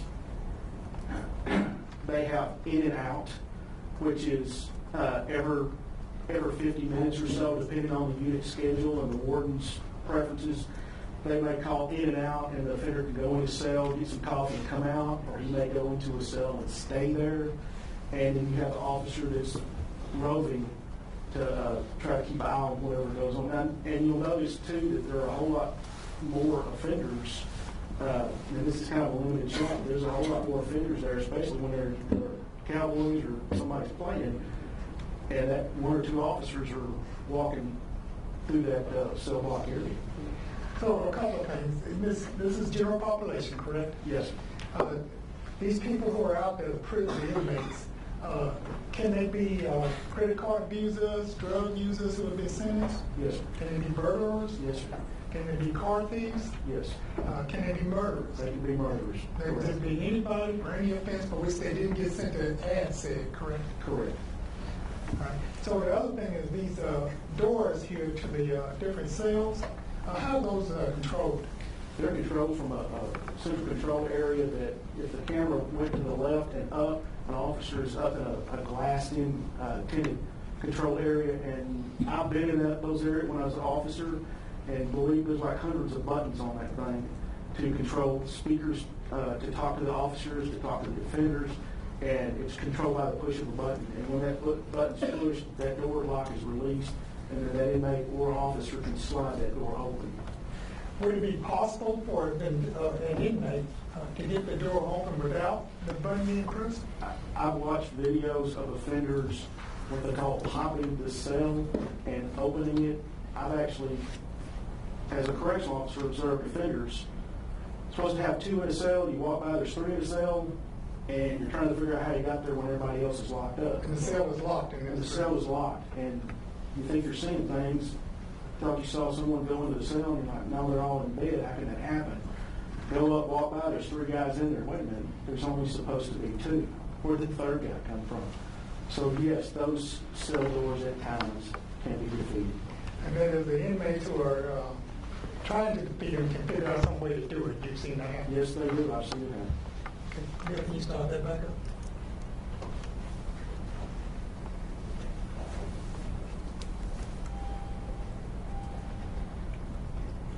They have in and out, which is every 50 minutes or so, depending on the unit schedule and the warden's preferences. They may call in and out, and the offender can go in his cell, get some coffee, and come out, or he may go into a cell and stay there. And then you have the officer that's roving to try to keep an eye on whatever goes on. And you'll notice, too, that there are a whole lot more offenders. And this is kind of a limited shot. There's a whole lot more offenders there, especially when they're Cowboys or somebody's playing, and that one or two officers are walking through that cell block area. So a couple of things. This is general population, correct? Yes. These people who are out there, the prison inmates, can they be credit card users, drug users who have been sentenced? Yes. Can they be murderers? Yes, sir. Can they be car thieves? Yes. Can they be murderers? They can be murderers. They could be anybody for any offense for which they didn't get sent to ad said, correct? Correct. All right. So the other thing is these doors here to the different cells, how are those controlled? They're controlled from a central control area that if the camera went to the left and up, an officer is up in a glassed-in tinted control area. And I've been in those areas when I was an officer, and believe there's like hundreds of buttons on that thing to control speakers, to talk to the officers, to talk to the offenders, and it's controlled by the push of a button. And when that button's pushed, that door lock is released, and then that inmate or officer can slide that door open. Would it be possible for an inmate to get the door open without the button being pressed? I've watched videos of offenders, what they call popping the cell and opening it. I've actually, as a correctional officer, observed offenders supposed to have two in a cell. You walk by, there's three in a cell, and you're trying to figure out how you got there when everybody else is locked up. And the cell was locked. And the cell was locked, and you think you're seeing things. Thought you saw someone go into the cell, and you're like, now they're all in bed. How can that happen? Go up, walk by, there's three guys in there. Wait a minute, there's only supposed to be two. Where did the third guy come from? So yes, those cell doors at times can be defeated. And then there's the inmates who are trying to defeat them can figure out some way to do it. You've seen that happen? Yes, they do. I've seen it happen. Can you start that back up?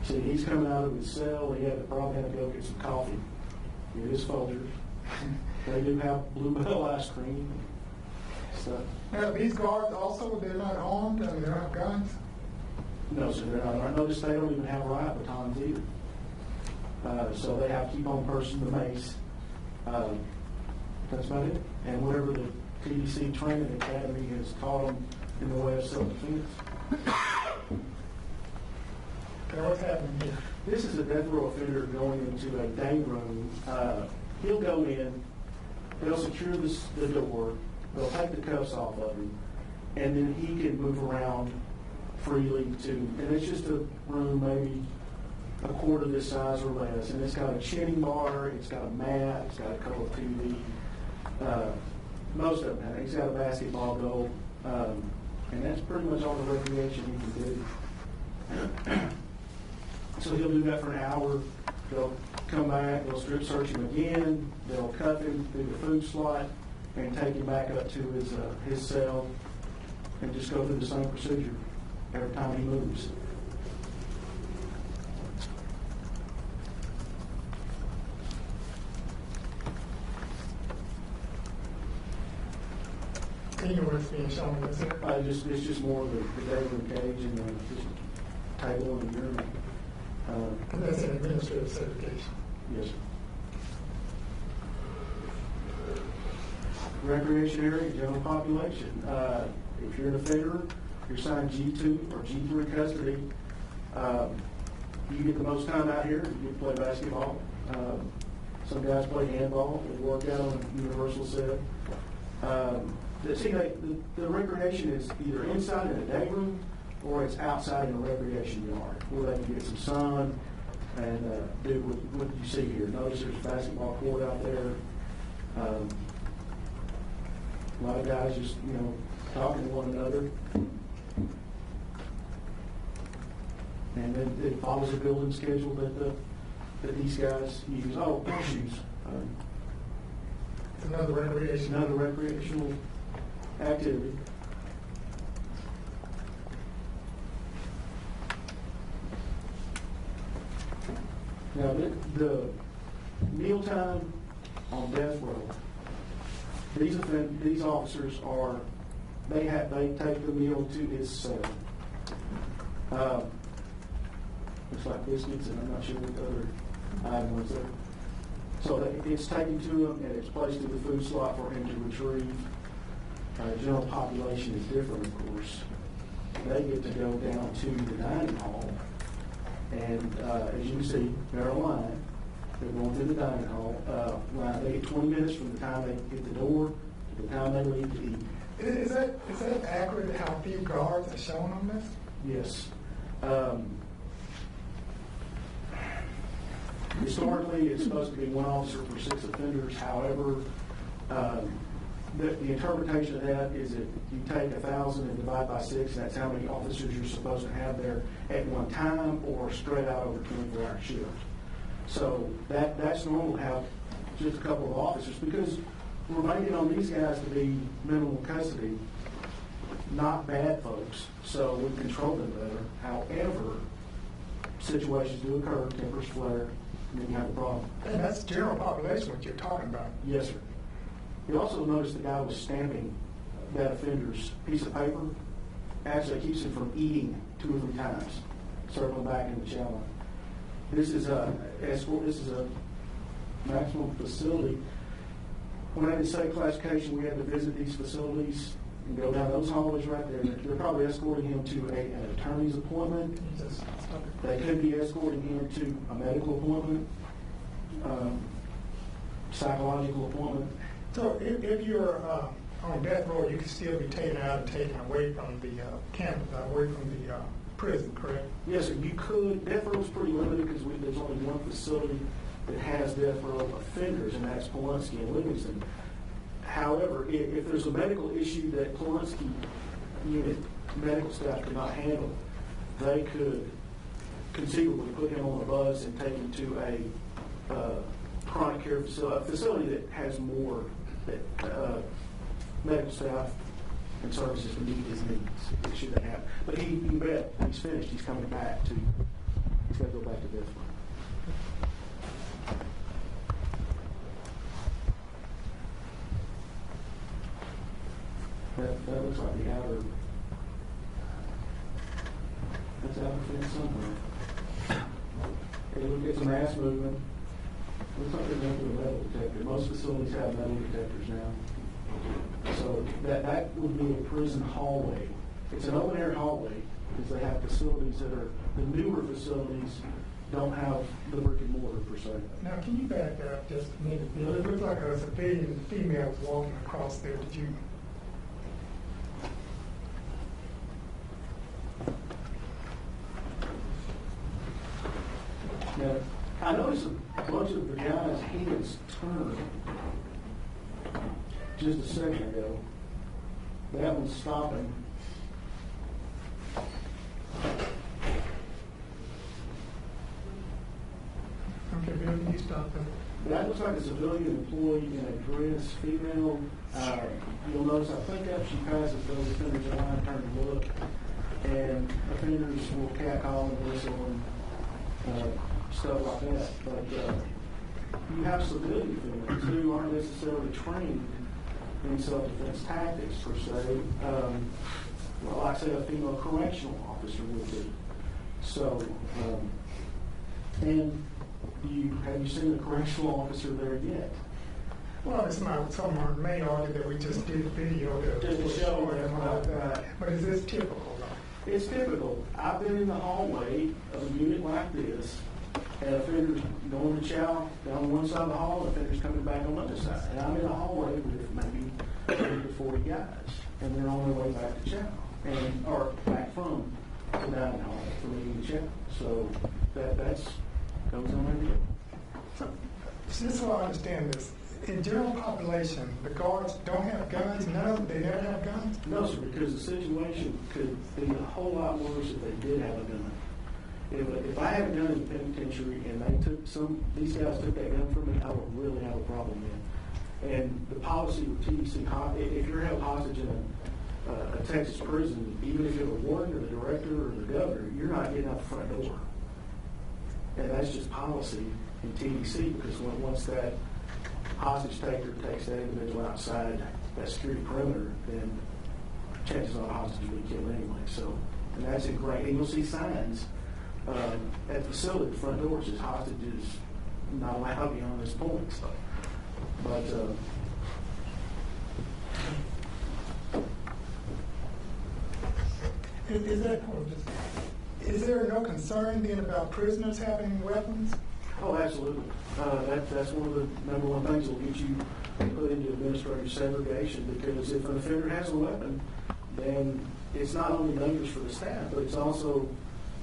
See, he's coming out of his cell. He probably had to go get some coffee. Get his Folgers. They do have Bluebell ice cream. So, Now, these guards also, they're not armed and they don't have guns? no, sir, they're not. I noticed they don't even have riot batons either. So they have keep on person, the mace. That's about it. And whatever the TDC training academy has taught them in the way of self-defense. Okay, what's happening here? This is a death row offender going into a day room. He'll go in, they'll secure the door, they'll take the cuffs off of him, and then he can move around freely and it's just a room maybe a quarter this size or less, and it's got a chinning bar, it's got a mat, it's got a color TV. Most of them have. He's got a basketball goal, and that's pretty much all the recreation he can do. So he'll do that for an hour. They'll come back, they'll strip search him again, they'll cuff him through the food slot and take him back up to his cell and just go through the same procedure every time he moves. Can you what's being shown in this here? It's just more of the day room cage and just table and urinal. And that's an administrative certification. Yes, sir. Recreation area, general population. If you're an offender, you're assigned G2 or G3 custody. You get the most time out here. You get to play basketball. Some guys play handball. They work out on a universal set. The recreation is either inside in a day room or it's outside in a recreation yard where they can get some sun and do what you see here. Notice there's a basketball court out there. A lot of guys just, talking to one another. And then it follows a building schedule that these guys use. Oh, horseshoes. It's another Recreational activity. Now, the mealtime on death row, these officers they take the meal to his cell. Looks like biscuits, and I'm not sure what the other item was there. So it's taken to him, and it's placed in the food slot for him to retrieve. General population is different, of course. They get to go down to the dining hall, and as you can see, they're aligned. They're going through the dining hall. They get 20 minutes from the time they hit the door to the time they leave to eat. Is that accurate how few guards are shown on this? Yes. Historically, it's supposed to be one officer for 6 offenders. However, the interpretation of that is that you take 1,000 and divide by 6, and that's how many officers you're supposed to have there at one time or spread out over 24-hour shift. So that's normal to have just a couple of officers because we're making on these guys to be minimal custody, not bad folks, so we control them better. However, situations do occur, tempers flare, and then you have a problem. And that's general population what you're talking about. Yes, sir. You also notice the guy was stamping that offender's piece of paper. Actually, keeps him from eating 2 or 3 times, circling back in the chow line. This is a maximum facility. When I did state classification, we had to visit these facilities and go down those hallways right there. They're probably escorting him to an attorney's appointment. They could be escorting him to a medical appointment, psychological appointment. So if you're on death row, you can still be taken out and taken away from the campus, away from the prison, correct? Yes, sir. You could. Death row is pretty limited because there's only one facility that has death row offenders, and that's Pulaski and Livingston. However, if there's a medical issue that Pulaski unit medical staff could not handle, they could conceivably put him on a bus and take him to a chronic care facility, a facility that has more medical staff and services to meet his needs, should that happen. But you bet, he's finished. He's coming back to, he's got to go back to death row. That looks like the outer, that's outer fence somewhere. It's an ass movement. Looks like they're going to a metal detector. Most facilities have metal detectors now. So that would be a prison hallway. It's an open air hallway because they have facilities that are, the newer facilities don't have the brick and mortar per se. Now, can you back up just a minute? It looks like a civilian female was walking across there. Did you? Now, I noticed a bunch of the guys' heads turned just a second ago. That one's stopping. Okay, Bill, can you stop there? That looks like a civilian employee in a dress, female. You'll notice, I think after she passes those offenders in line, turn to look, and offenders will catcall and whistle and stuff like that. But you have civilian females who aren't necessarily trained in self-defense tactics per se. Well, like say a female correctional officer would be. So, and have you seen a correctional officer there yet? Well, it's not someone may argue that we just did video to show them all that. But is this typical? It's typical. I've been in the hallway of a unit like this, and offenders going to chow down one side of the hall, and offenders coming back on the other side. And I'm in a hallway with maybe 30 to 40 guys, and they're on their way back to chow, or back from the dining hall for eating the chow. So that's goes on every day. So, just so I understand this, In general population, the guards don't have guns, none of them, they never have guns? No, sir, because the situation could be a whole lot worse if they did have a gun. If I had a gun in the penitentiary and these guys took that gun from me, I would really have a problem then. And the policy with TDC, if you're held hostage in a Texas prison, even if you're the warden or the director or the governor, you're not getting out the front door. And that's just policy in TDC, because once that hostage taker takes that individual outside that security perimeter, then chances are the hostage will be killed anyway. So, and that's ingrained. And you'll see signs at the facility, the front door says hostages not allowed beyond this point. So, but is there no concern then about prisoners having weapons? oh, absolutely. That's one of the number one things that will get you put into administrative segregation, because if an offender has a weapon, then it's not only dangerous for the staff, but it's also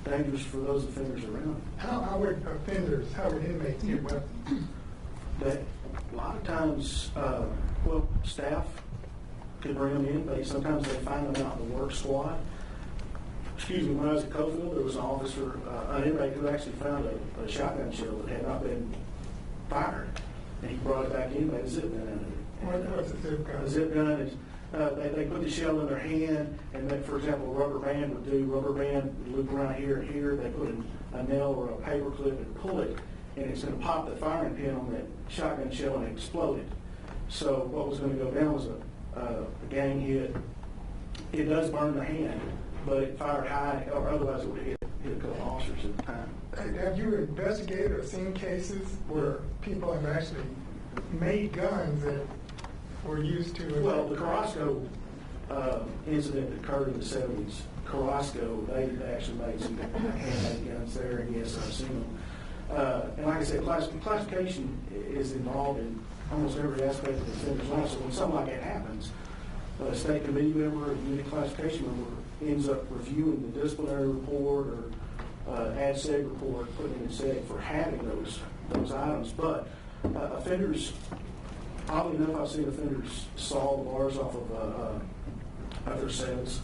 dangerous for those offenders around. How would inmates get weapons? That a lot of times, staff can bring them in, but sometimes they find them out in the work squad. Excuse me, when I was at Cofield, there was an officer, an inmate who actually found a shotgun shell that had not been fired, and he brought it back in, made a zip gun out of it. What's a zip gun? A zip gun is, they put the shell in their hand, and then, for example, a rubber band would loop around here and here. They put a nail or a paper clip and pull it, and it's going to pop the firing pin on that shotgun shell and explode it. So what was going to go down was a gang hit. It does burn the hand, but it fired high, or otherwise it would hit a couple officers at the time. Have you investigated or seen cases where people have actually made guns that were used to? Well, the Carrasco incident that occurred in the 70s, Carrasco, they actually made some handmade guns there, and yes, I've seen them. And like I said, classification is involved in almost every aspect of the offender's life. So when something like that happens, a state committee member, a unit classification member ends up reviewing the disciplinary report or ad seg report, putting it in seg for having those items. But offenders, oddly enough, I've seen offenders saw the bars off of their cells.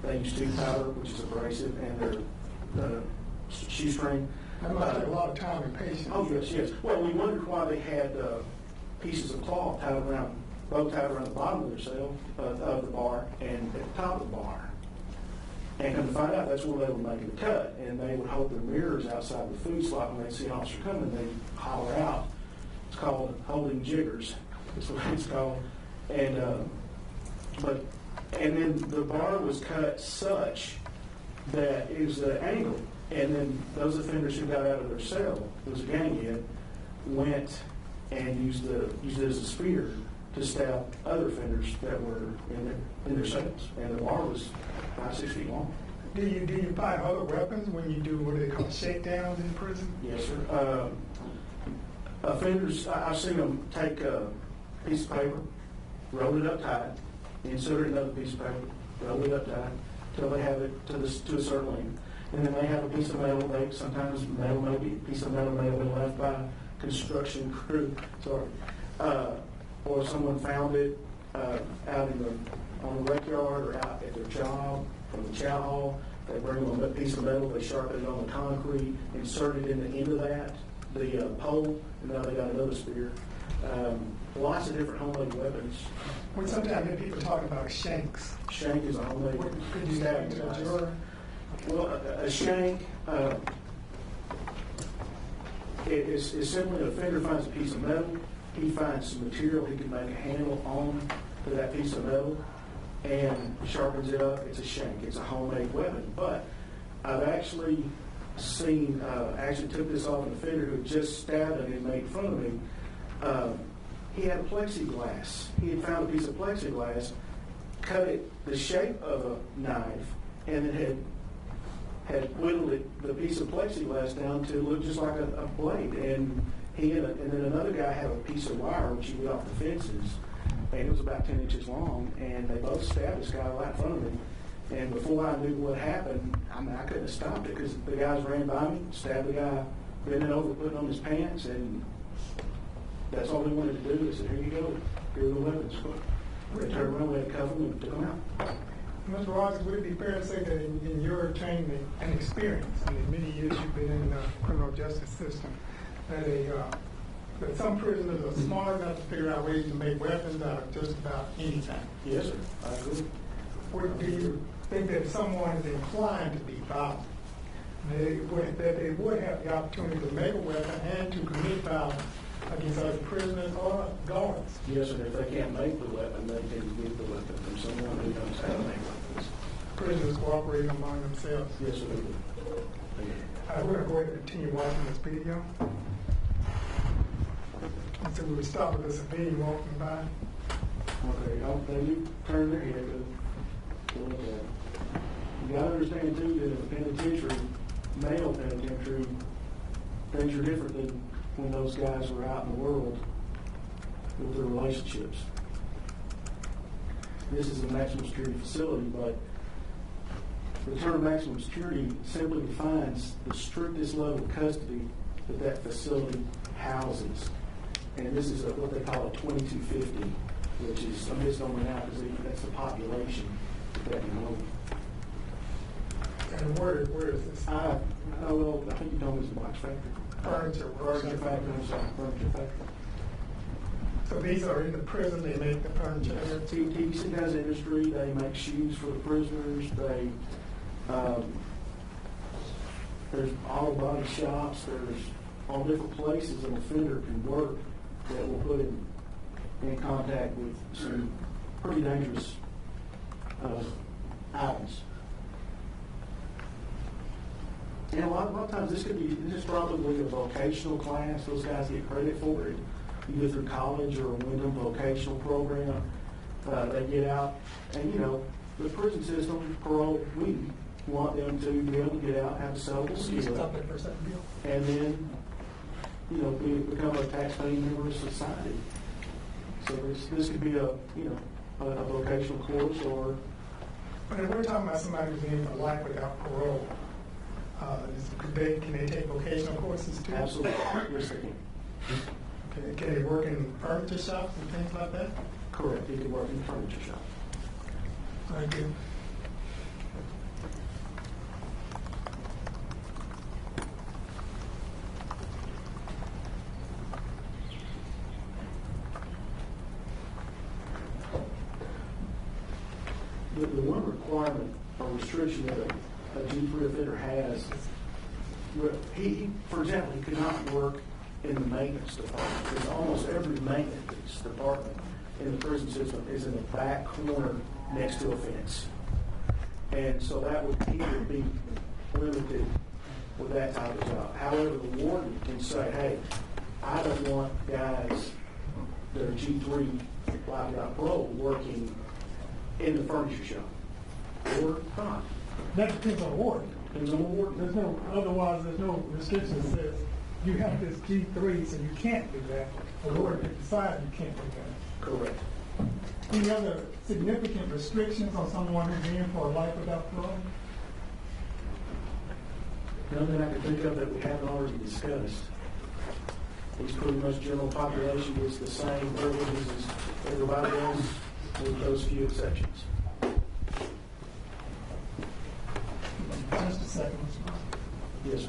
They use tooth powder, which is abrasive, and their shoestring. That must take a lot of time and patience. Oh, yes. Well, we wondered why they had pieces of cloth tied around the bottom of their cell, of the bar, and at the top of the bar. And come to find out, that's where they were making the cut, and they would hold their mirrors outside the food slot when they'd see an officer coming, they'd holler out. It's called holding jiggers. That's what it's called. And then the bar was cut such that it was an angle. And then those offenders who got out of their cell, it was a gang hit, went and used it as a spear to stab other offenders that were in their cells. And the bar was 5-6 feet long. Do you find other weapons when you do what they call shakedowns in prison? Yes, sir. Offenders, I've seen them take a piece of paper, roll it up tight, insert another piece of paper, roll it up tight, until they have it to a certain length. And then they have a piece of metal. Sometimes metal may be a piece of metal may have been left by a construction crew. Or someone found it out on the rec yard or out at their job from the chow hall. They bring them a piece of metal. They sharpen it on the concrete, insert it in the end of that, the pole, and now they got another spear. Lots of different homemade weapons. Well, sometimes I hear people talk about shanks. Shank is a homemade Could you explain to the juror? Well, a shank is simply an offender finds a piece of metal, he finds some material he can make a handle on to that piece of metal and sharpens it up. It's a shank. It's a homemade weapon. But I've actually seen, took this off an offender who had just stabbed an inmate in front of me. He had a plexiglass. He had found a piece of plexiglass, cut it the shape of a knife, and then had whittled the piece of plexiglass down to look just like a blade. And and then another guy had a piece of wire which he lit off the fences, and it was about 10 inches long, and they both stabbed this guy right in front of me. And before I knew what happened, I couldn't have stopped it because the guys ran by me, stabbed the guy, bending over, putting on his pants, and That's all we wanted to do. They said, here you go, here are the weapons. They turned around, we had to cover them and took them out. Mr. Rogers, would it be fair to say that in your training and experience, and in many years you've been in the criminal justice system, that some prisoners are smart enough to figure out ways to make weapons out of just about anything? Yes, sir, I agree. Do you think that if someone is inclined to be violent, that they would have the opportunity to make a weapon and to commit violence against other prisoners or guards? Yes, sir, if they can't make the weapon, they can get the weapon from someone who knows how to make weapons. Prisoners cooperating among themselves? Yes, sir, they do. We're going to go ahead and continue watching this video. And so we would stop with a civilian walking by. Okay, they do turn their head to look at it. You gotta understand too that in the penitentiary, male penitentiary, things are different than when those guys are out in the world with their relationships. This is a maximum security facility, but the term maximum security simply defines the strictest level of custody that that facility houses. And this is what they call a 2250, which is a misnomer now because that's the population that can hold. And where is this? I think you told me it's a box factory. Furniture Factory, I'm sorry, furniture factory. So these are in the prison, they make the furniture there? TBC has industry, they make shoes for the prisoners, they, there's auto body shops, there's all different places an offender can work that will put him in contact with some pretty dangerous items. And a lot of times this is probably a vocational class. Those guys get credit for it, either through college or a Wyndham vocational program. They get out, and the prison system, parole, we want them to be able to get out, have a sellable skill, Stop that for a second, Bill. and then become a tax-paying member of society. So this could be a vocational course or. But if we're talking about somebody who's in for life without parole, can they take vocational courses too? Absolutely. Yes, they can. Can they work in furniture shops and things like that? Correct. You can work in a furniture shop. Thank you. The one requirement or restriction that a G3 offender has, he, for example, he could not work in the maintenance department, because almost every maintenance department in the prison system is in the back corner next to a fence. And so he would be limited with that type of job. However, the warden can say, hey, I don't want guys that are G3 like without parole working in the furniture shop. Or not. That depends on the warden. Depends on the warden. Otherwise, there's no restriction that says you have this G3, so you can't do that. The warden can decide you can't do that. Correct. Any other significant restrictions on someone who's in for a life without parole? None that I can think of that we haven't already discussed. It's pretty much general population gets the same privileges as everybody else, with those few exceptions. Just a second, Mr. Brown. Yes, sir.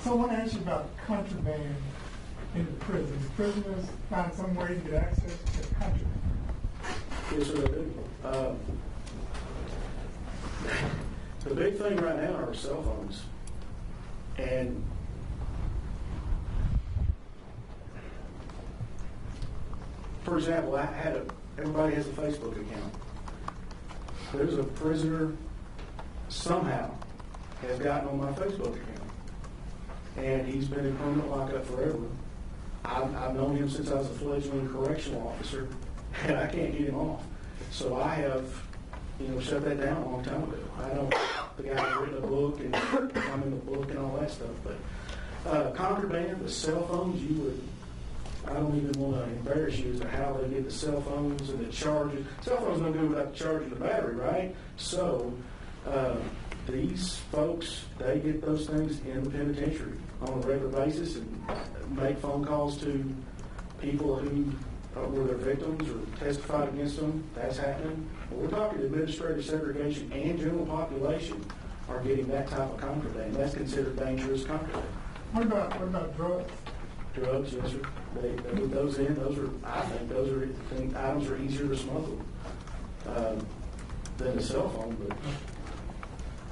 So I want to ask you about contraband in the prisons. Prisoners find some way to get access to contraband. Yes, sir, they do. The big thing right now are cell phones. And for example, everybody has a Facebook account. There's a prisoner somehow has gotten on my Facebook account. and he's been in permanent lockup forever. I've known him since I was a fledgling correctional officer, and I can't get him off. So I have, shut that down a long time ago. I don't, the guy's written a book, and I'm in the book and all that stuff, but contraband, the cell phones, I don't even want to embarrass you as to how they get the cell phones and the chargers. Cell phones don't go without the charge of the battery, right? So these folks, they get those things in the penitentiary on a regular basis and make phone calls to people who were their victims or testified against them. That's happening. But we're talking administrative segregation and general population are getting that type of contraband. That's considered dangerous contraband. What about drugs? Drugs, yes, sir. They put those in. I think items are easier to smuggle than a cell phone. But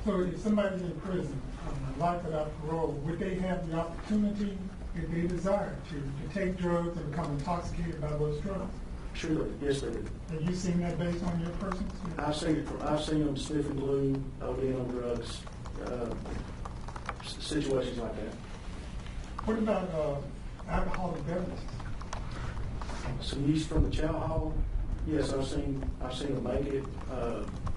So if somebody's in prison, life without parole, would they have the opportunity, if they desire to take drugs and become intoxicated by those drugs? sure, yes, they do. Have you seen that based on your personal experience? I've seen them sniffing glue, ODing on drugs, situations like that. What about alcoholic beverages? Some yeast from the chow hall. Yes, I've seen them make it.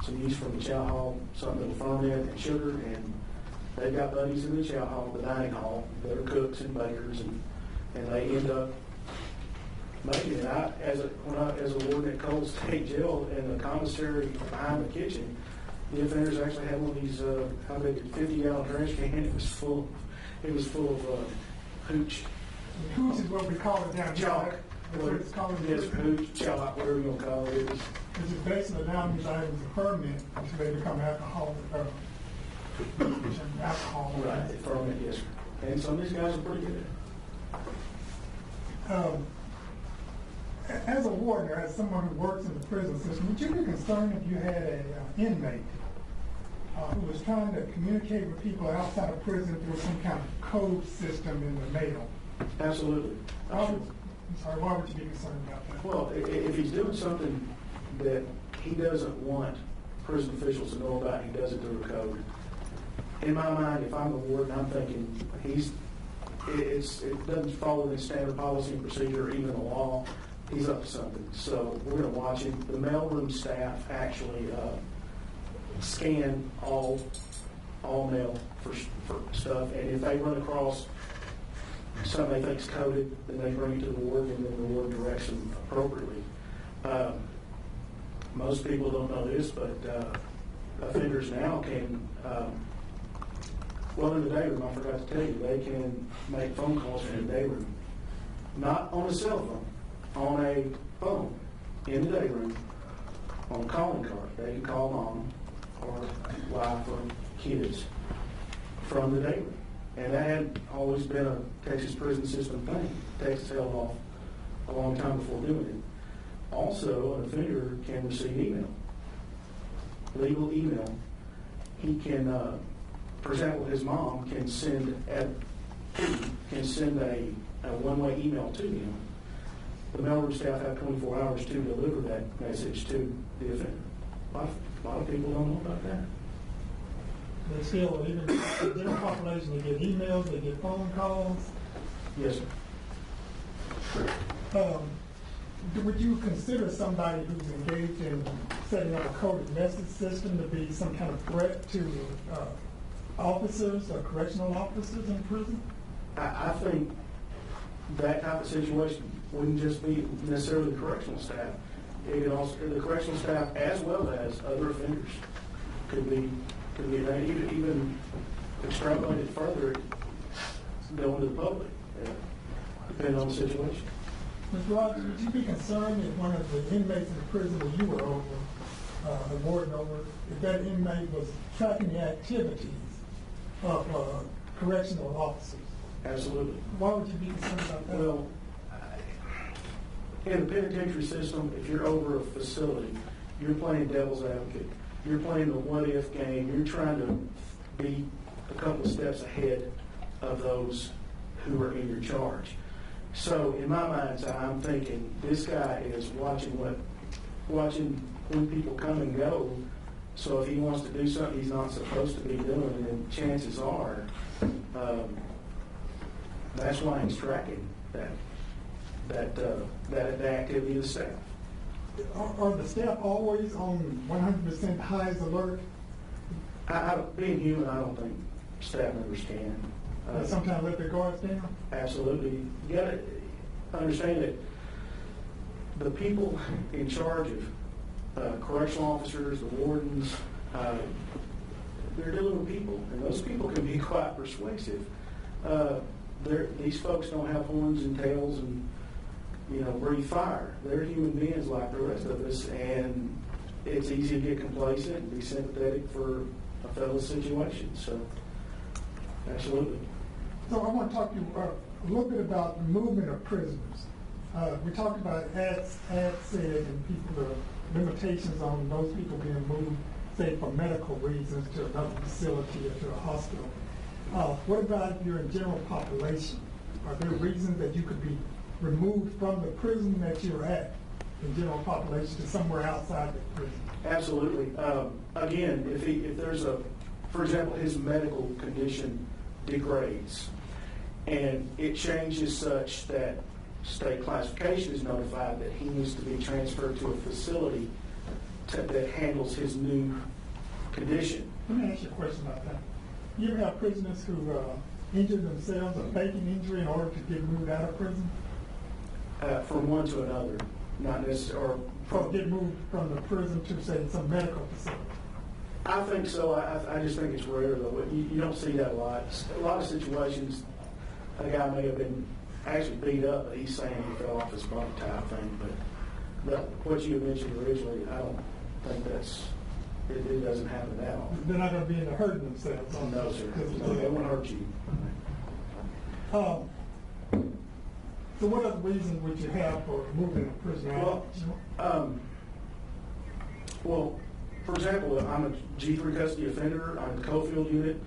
Some yeast from the chow hall, something that will ferment and sugar, and they've got buddies in the chow hall, the dining hall, that are cooks and bakers, and they end up making it. As a warden at Cole State Jail in the commissary behind the kitchen, the offenders actually had one of these, how big, 50-gallon trash can. It was full of hooch. Hooch is what we call it down here. Chalk. That's what it's called. Yes, hooch, chalk, whatever you want to call it. Which is basically allowing these items to ferment until they become alcohol. Alcohol. Right, they ferment, yes, sir. And some of these guys are pretty good at it. As a warden or as someone who works in the prison system, would you be concerned if you had an inmate who was trying to communicate with people outside of prison through some kind of code system in the mail? Absolutely. Why would you be concerned about that? Well, if he's doing something that he doesn't want prison officials to know about, he does it through a code. In my mind, if I'm the warden, I'm thinking it doesn't follow the standard policy and procedure or even the law. He's up to something. So we're going to watch him. The mailroom staff actually scan all mail for stuff, and if they run across something they think is coded, then they bring it to the warden, and then the warden directs them appropriately. Most people don't know this, but offenders now can, in the day room, I forgot to tell you, they can make phone calls in the day room. Not on a cell phone, on a phone, in the day room, on a calling card. They can call mom or wife or kids from the day room. And that had always been a Texas prison system thing. Texas held off a long time before doing it. Also, an offender can receive email, legal email. He can, for example, his mom can send a one-way email to him. The mailroom staff have 24 hours to deliver that message to the offender. A lot of people don't know about that. They still, even the general population, they get emails, they get phone calls. Yes, sir. Would you consider somebody who's engaged in setting up a coded message system to be some kind of threat to officers or correctional officers in prison? I think that type of situation wouldn't just be necessarily the correctional staff. It could also the correctional staff as well as other offenders could be even extrapolated further, going to the public, depending on the situation. Mr. Rogers, would you be concerned if one of the inmates in the prison that you were over, the warden over, if that inmate was tracking the activities of correctional officers? Absolutely. Why would you be concerned about that? Well, in the penitentiary system, if you're over a facility, you're playing devil's advocate. You're playing the what-if game. You're trying to be a couple of steps ahead of those who are in your charge. So in my mind's eye, I'm thinking this guy is watching when people come and go. So if he wants to do something he's not supposed to be doing, then chances are That's why he's tracking the activity of the staff. Are the staff always on 100% highest alert? Being human, I don't think staff members can. Sometimes let their guards down? Absolutely. You got to understand that the people in charge of correctional officers, the wardens, they're dealing with people, and those people can be quite persuasive. These folks don't have horns and tails and, breathe fire. They're human beings like the rest of us, and it's easy to get complacent and be sympathetic for a fellow situation. So, absolutely. So I want to talk to you a little bit about the movement of prisoners. We talked about ad said and people, the limitations on those people being moved, say, for medical reasons to another facility or to a hospital. What about your general population? Are there reasons that you could be removed from the prison that you're at in general population to somewhere outside the prison? Absolutely. Again, if there's for example, his medical condition degrades and it changes such that state classification is notified that he needs to be transferred to a facility that handles his new condition. Let me ask you a question about that. You ever have prisoners who injure themselves or faking injury in order to get moved out of prison? From one to another, not necessarily. Or get moved from the prison to, say, some medical facility? I think so. I just think it's rare, though. You don't see that a lot. A lot of situations, a guy may have been actually beat up, but he's saying he fell off his bunk type thing. But what you had mentioned originally, I don't think it doesn't happen that often. They're not going to be into hurting themselves. No, sir. No, they won't hurt you. So what other reasons would you have for moving a prisoner out? Well, for example, I'm a G3 custody offender. I'm in the Cofield unit.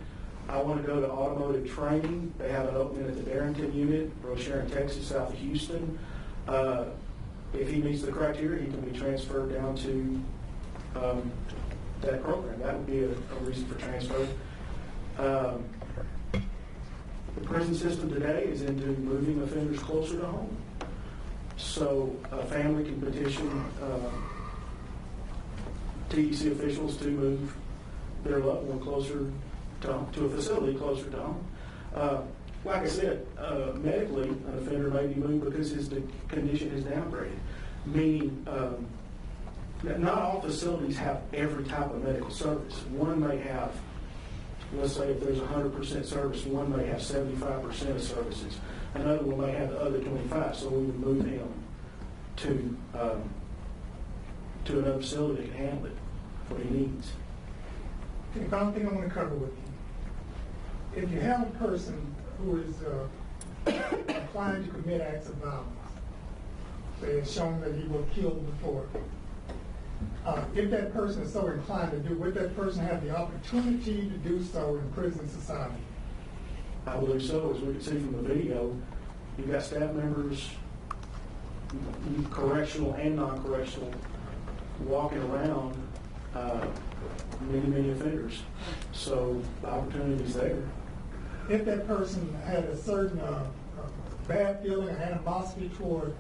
I want to go to automotive training. They have an opening at the Barrington unit, Rocheron, Texas, south of Houston. If he meets the criteria, he can be transferred down to that program. That would be a reason for transfer. The prison system today is into moving offenders closer to home. So a family can petition TEC officials to move their loved one closer to a facility closer to home. Like I said, medically, an offender may be moved because his condition is downgraded, meaning not all facilities have every type of medical service. One may have, let's say if there's 100% service, one may have 75% of services. Another one may have the other 25, so we would move him to another facility that can handle it, what he needs. The final thing I want to cover with you. If you have a person who is inclined to commit acts of violence, they have shown that he was killed before, if that person is so inclined to do, would that person have the opportunity to do so in prison society? I believe so. As we can see from the video, you've got staff members, correctional and non-correctional, walking around many offenders. So the opportunity is there. If that person had a certain bad feeling or animosity toward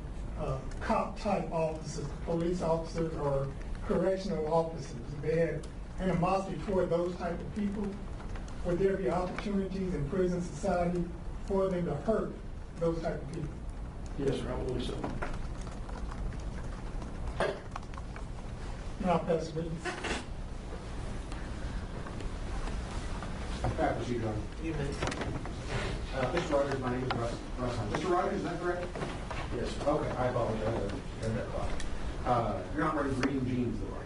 cop-type officers, police officers, or correctional officers, if they had animosity toward those type of people, would there be opportunities in prison society for them to hurt those type of people? Yes, sir, I believe so. Now, Pastor Williams. Proceed, John. You may. Mr. Rogers, my name is Russ. Mr. Rogers, is that correct? Yes, sir. Okay, I apologize. You're not wearing green jeans, though, are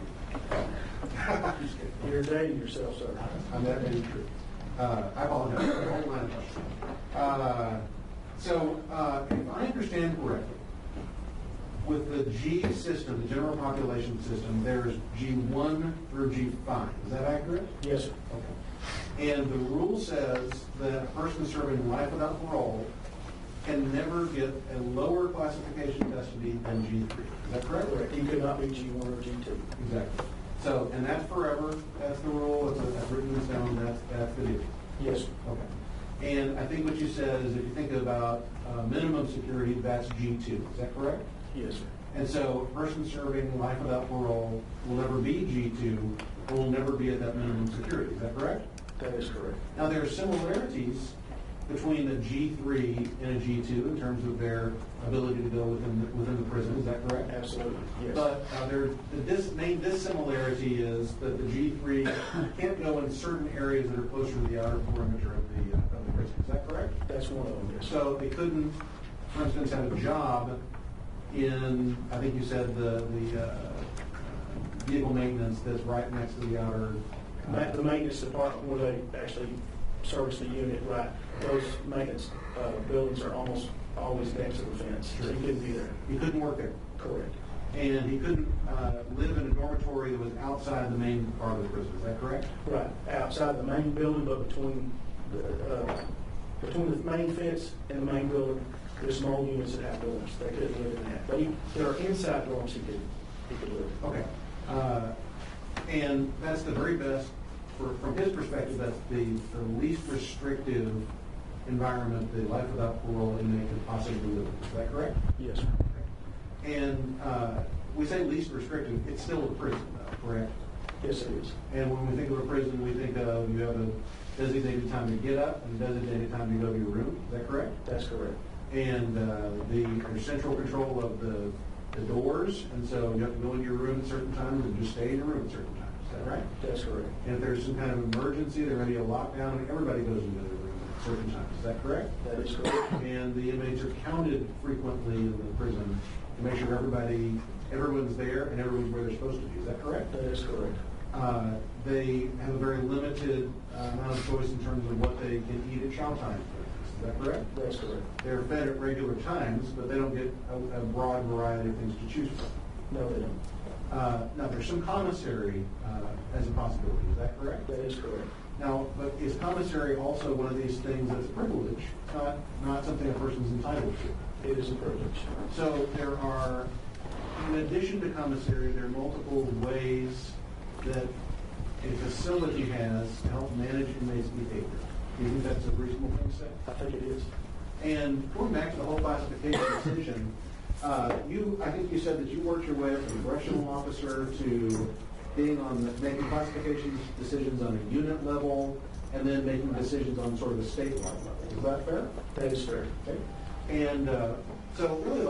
you? Just kidding. You're dating yourself, sir. I'm that being true. I apologize. Hold line of question. So, if I understand correctly, with the G system, the general population system, there's G1 through G5. Is that accurate? Yes, sir. Okay. And the rule says that a person serving life without parole can never get a lower classification custody than G3. Is that correct? Correct. He could not be G1 or G2. Exactly. So, and that's forever. That's the rule. That's written in stone. That's the deal. Yes, sir. Okay. And I think what you said is if you think about minimum security, that's G2. Is that correct? Yes, sir. And so a person serving life without parole will never be G2, or will never be at that minimum security. Is that correct? That is correct. Now, there are similarities between a G3 and a G2 in terms of their ability to go within the prison. Is that correct? Absolutely, yes. But the main dissimilarity is that the G3 can't go in certain areas that are closer to the outer perimeter of the prison. Is that correct? That's one of them, yes. So they couldn't, for instance, have a job in, I think you said, the vehicle maintenance that's right next to the outer. The maintenance department where they actually service the unit, right? Those maintenance buildings are almost always next to the fence, so he couldn't be there. He couldn't work there. Correct. And he couldn't live in a dormitory that was outside the main part of the prison. Is that correct? Right, outside the main building, but between the main fence and the main building, there's small units that have dorms. They couldn't live in that. But there are inside dorms he could live in. Okay. And that's the very best, from his perspective, that's the least restrictive environment the life without parole inmate could possibly live in. Is that correct? Yes, sir. And we say least restrictive, it's still a prison, though, correct? Yes, it is. And when we think of a prison, we think of you have a designated time to get up and a designated time to go to your room. Is that correct? That's correct. And there's central control of the doors, and so you have to go into your room at certain times and just stay in your room at certain times. Is that right? That's correct. And if there's some kind of emergency, there may be a lockdown, and everybody goes into their room at certain times. Is that correct? That is correct. And the inmates are counted frequently in the prison to make sure everyone's there and everyone's where they're supposed to be. Is that correct? That is correct. They have a very limited amount of choice in terms of what they can eat at chow time. Is that correct? That's correct. They're fed at regular times, but they don't get a broad variety of things to choose from. No, they don't. Now, there's some commissary as a possibility. Is that correct? That is correct. Now, but is commissary also one of these things that's a privilege, not something a person's entitled to? It is a privilege. So there are, in addition to commissary, there are multiple ways that a facility has to help manage inmates' behavior. Do you think that's a reasonable thing to say? I think it is. And going back to the whole classification decision, I think you said that you worked your way up from correctional officer to being making classification decisions on a unit level, and then making decisions on sort of a statewide level. Is that fair? That is fair. Okay. And so really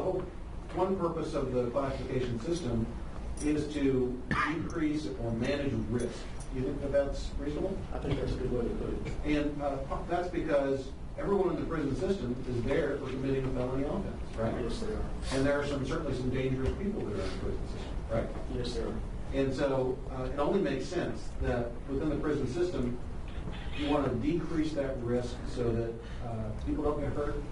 one purpose of the classification system is to decrease or manage risk. You think that that's reasonable? I think that's a good way to put it. And that's because everyone in the prison system is there for committing a felony offense, right? Yes, they are. And there are certainly some dangerous people that are in the prison system, right? Yes, they are. And so it only makes sense that within the prison system, you want to decrease that risk so that people don't get hurt,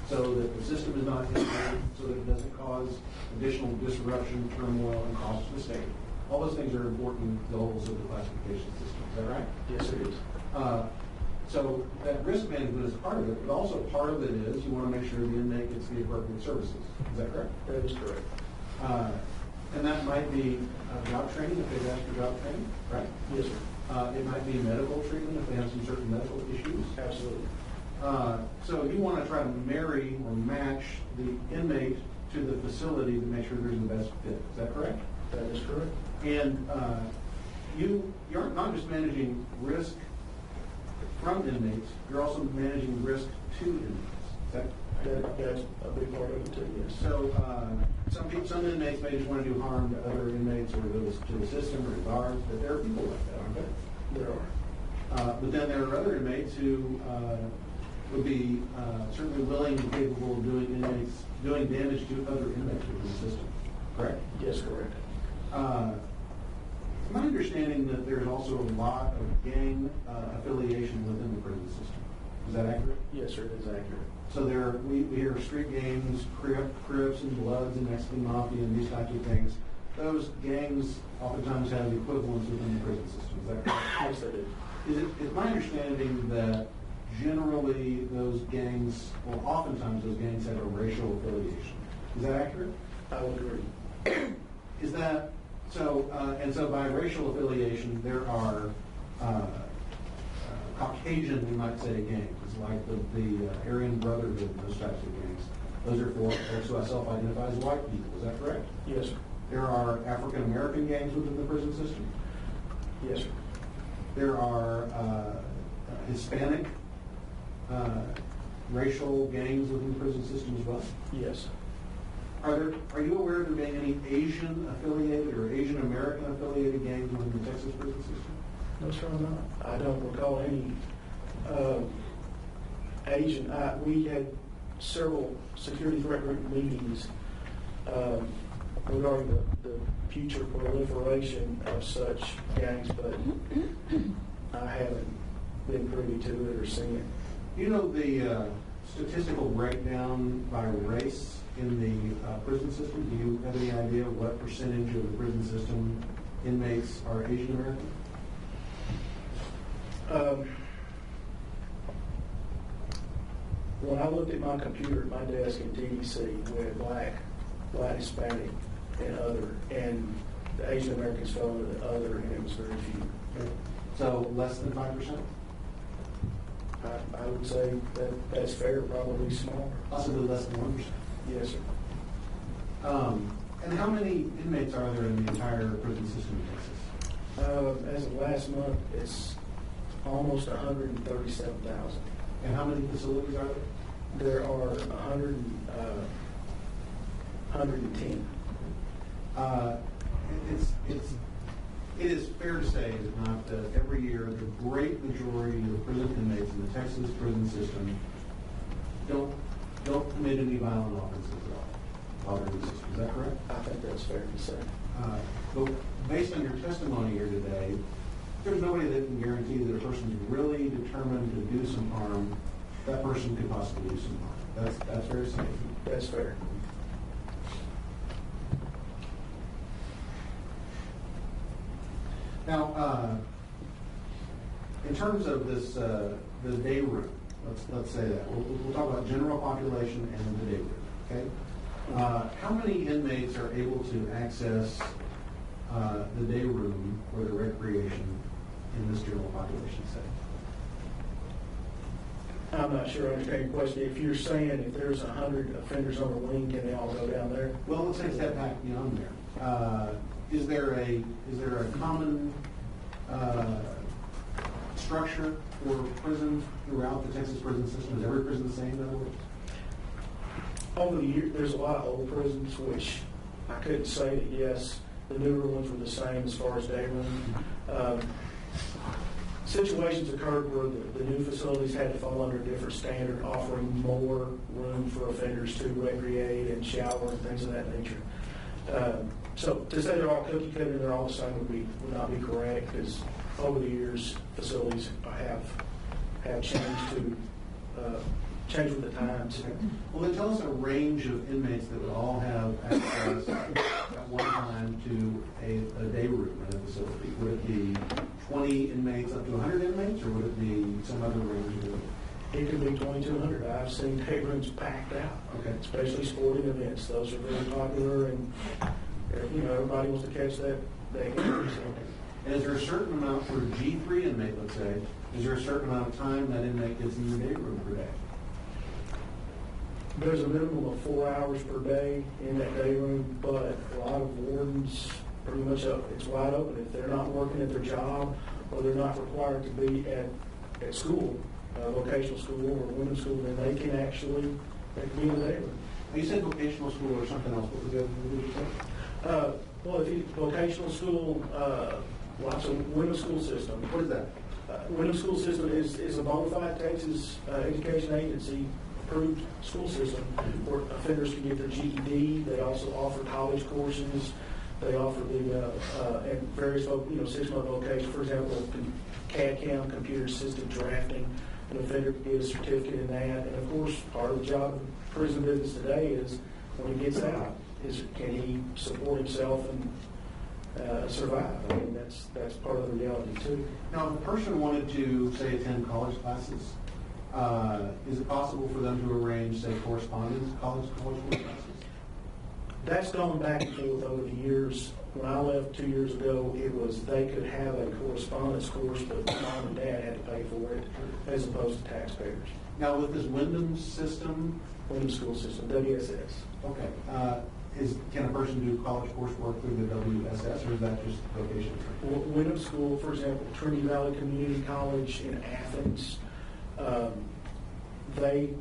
so that the system is not hindered, so that it doesn't cause additional disruption, turmoil, and cost to the state. All those things are important goals of the classification system. Is that right? Yes, it is. So that risk management is part of it, but also part of it is you want to make sure the inmate gets the appropriate services. Is that correct? That is correct. And that might be job training if they've asked for job training, right? Yes, sir. It might be medical treatment if they have some certain medical issues. Absolutely. So you want to try to marry or match the inmate to the facility to make sure there's the best fit. Is that correct? That is correct. And you're not just managing risk from inmates, you're also managing risk to inmates. That's a big part of it too, yes. So some inmates may just want to do harm to other inmates or to the system or to guards, but there are people like that, aren't there? There are. But then there are other inmates who would be certainly willing and capable of doing damage to other inmates within the system. Correct? Yes, correct. It's my understanding that there's also a lot of gang affiliation within the prison system. Is that accurate? Yes, sir, it is accurate. So we hear street gangs, Crips and Bloods and Mexican Mafia and these types of things. Those gangs oftentimes have equivalents within the prison system. Is that correct? Yes, they do. It's my understanding that generally those gangs, or oftentimes those gangs have a racial affiliation. Is that accurate? I would agree. Is that so? And so by racial affiliation, there are Caucasian, we might say, gangs, like the Aryan Brotherhood and those types of gangs. Those are for folks who self-identify as white people. Is that correct? Yes, sir. There are African American gangs within the prison system. Yes, sir. There are Hispanic racial gangs within the prison system as well. Yes. Are you aware of there being any Asian affiliated or Asian American affiliated gangs within the Texas prison system? No, sir, I'm not. I don't recall any Asian. We had several security threat group meetings regarding the future proliferation of such gangs, but I haven't been privy to it or seen it. You know the statistical breakdown by race in the prison system? Do you have any idea what percentage of the prison system inmates are Asian American? When I looked at my computer at my desk in DDC, we had black, Hispanic, and other, and the Asian Americans fell under the other, and it was very few. Okay. So less than 5%? I would say that's fair, probably smaller. Possibly less than 1%. Yes, sir. And how many inmates are there in the entire prison system in Texas? As of last month, it's almost 137,000. And how many facilities are there? There are 110. It is fair to say, is it not, that every year the great majority of prison inmates in the Texas prison system don't commit any violent offenses at all while they're in the system. Is that correct? I think that's fair to say. But based on your testimony here today, there's nobody that can guarantee that a person's really determined to do some harm. That person could possibly do some harm. That's fair to say. That's fair. Now, in terms of this the day room, let's say that we'll talk about general population and the day room. Okay, how many inmates are able to access the day room or the recreation in this general population setting? I'm not sure I understand your question. If you're saying if there's 100 offenders on the wing, can they all go down there? Well, let's take a step back beyond there. Is there a common structure for prisons throughout the Texas prison system? Is every prison the same, in other words? Over the years, there's a lot of old prisons, which I couldn't say that yes, the newer ones were the same as far as day room. Situations occurred where the new facilities had to fall under a different standard, offering more room for offenders to recreate and shower and things of that nature. So to say they're all cookie cutter and they're all the same would not be correct, because over the years facilities have changed to change with the times. Well, then tell us a range of inmates that would all have access at one time to a day room in a facility. Would it be 20 inmates up to 100 inmates, or would it be some other range? It could be 2,200. I've seen day rooms packed out, Okay. especially sporting events. Those are very popular, and everybody wants to catch that game. And is there a certain amount for a G3 inmate, let's say, is there a certain amount of time that inmate gets in the day room per day? There's a minimum of 4 hours per day in that day room, but a lot of wardens pretty much it's wide open. If they're not working at their job or they're not required to be at school, vocational school or women's school, then they can be in the day room. You said vocational school or something else. What was the other one you said? Well, if you vocational school, lots of women's school system. What is that? Women's school system is a bona fide Texas education agency approved school system where offenders can get their GED. They also offer college courses. They offer and various 6-month vocation. For example, CAD/CAM, computer assisted drafting. An offender can get a certificate in that. And of course, part of the job of prison business today is when he gets out, can he support himself and survive? I mean, that's part of the reality too. Now, if a person wanted to, say, attend college classes, is it possible for them to arrange, say, correspondence college classes? That's gone back and forth over the years. When I left 2 years ago, it was they could have a correspondence course, but mom and dad had to pay for it as opposed to taxpayers. Now, with this Wyndham system, Wyndham school system, WSS. okay, can a person do college coursework through the WSS, or is that just vocational training? Wyndham School, for example, Trinity Valley Community College in Athens, they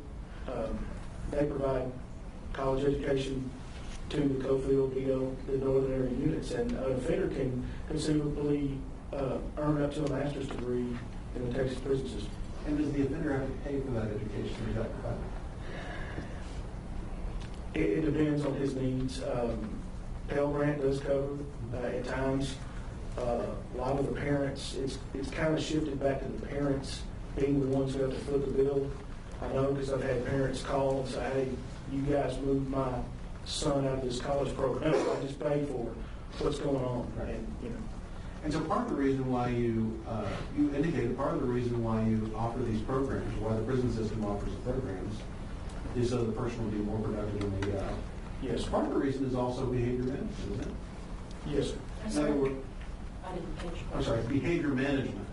provide college education to the Cofield, the Northern Area units, and an offender can conceivably earn up to a master's degree in the Texas prison system. And does the offender have to pay for that education, or is that provided? It depends on his needs. Pell Grant does cover at times. A lot of the parents, it's kind of shifted back to the parents being the ones who have to foot the bill. I know because I've had parents call and say, hey, you guys moved my son out of this college program. I just paid for it. What's going on? Right. And, you know. And so part of the reason why you indicated part of the reason why you offer these programs, why the prison system offers the programs, is so the person will be more productive when they get out. Yes, Part of the reason is also behavior management, isn't it? yes, sir. In other words, I didn't catch your I'm sorry, behavior management.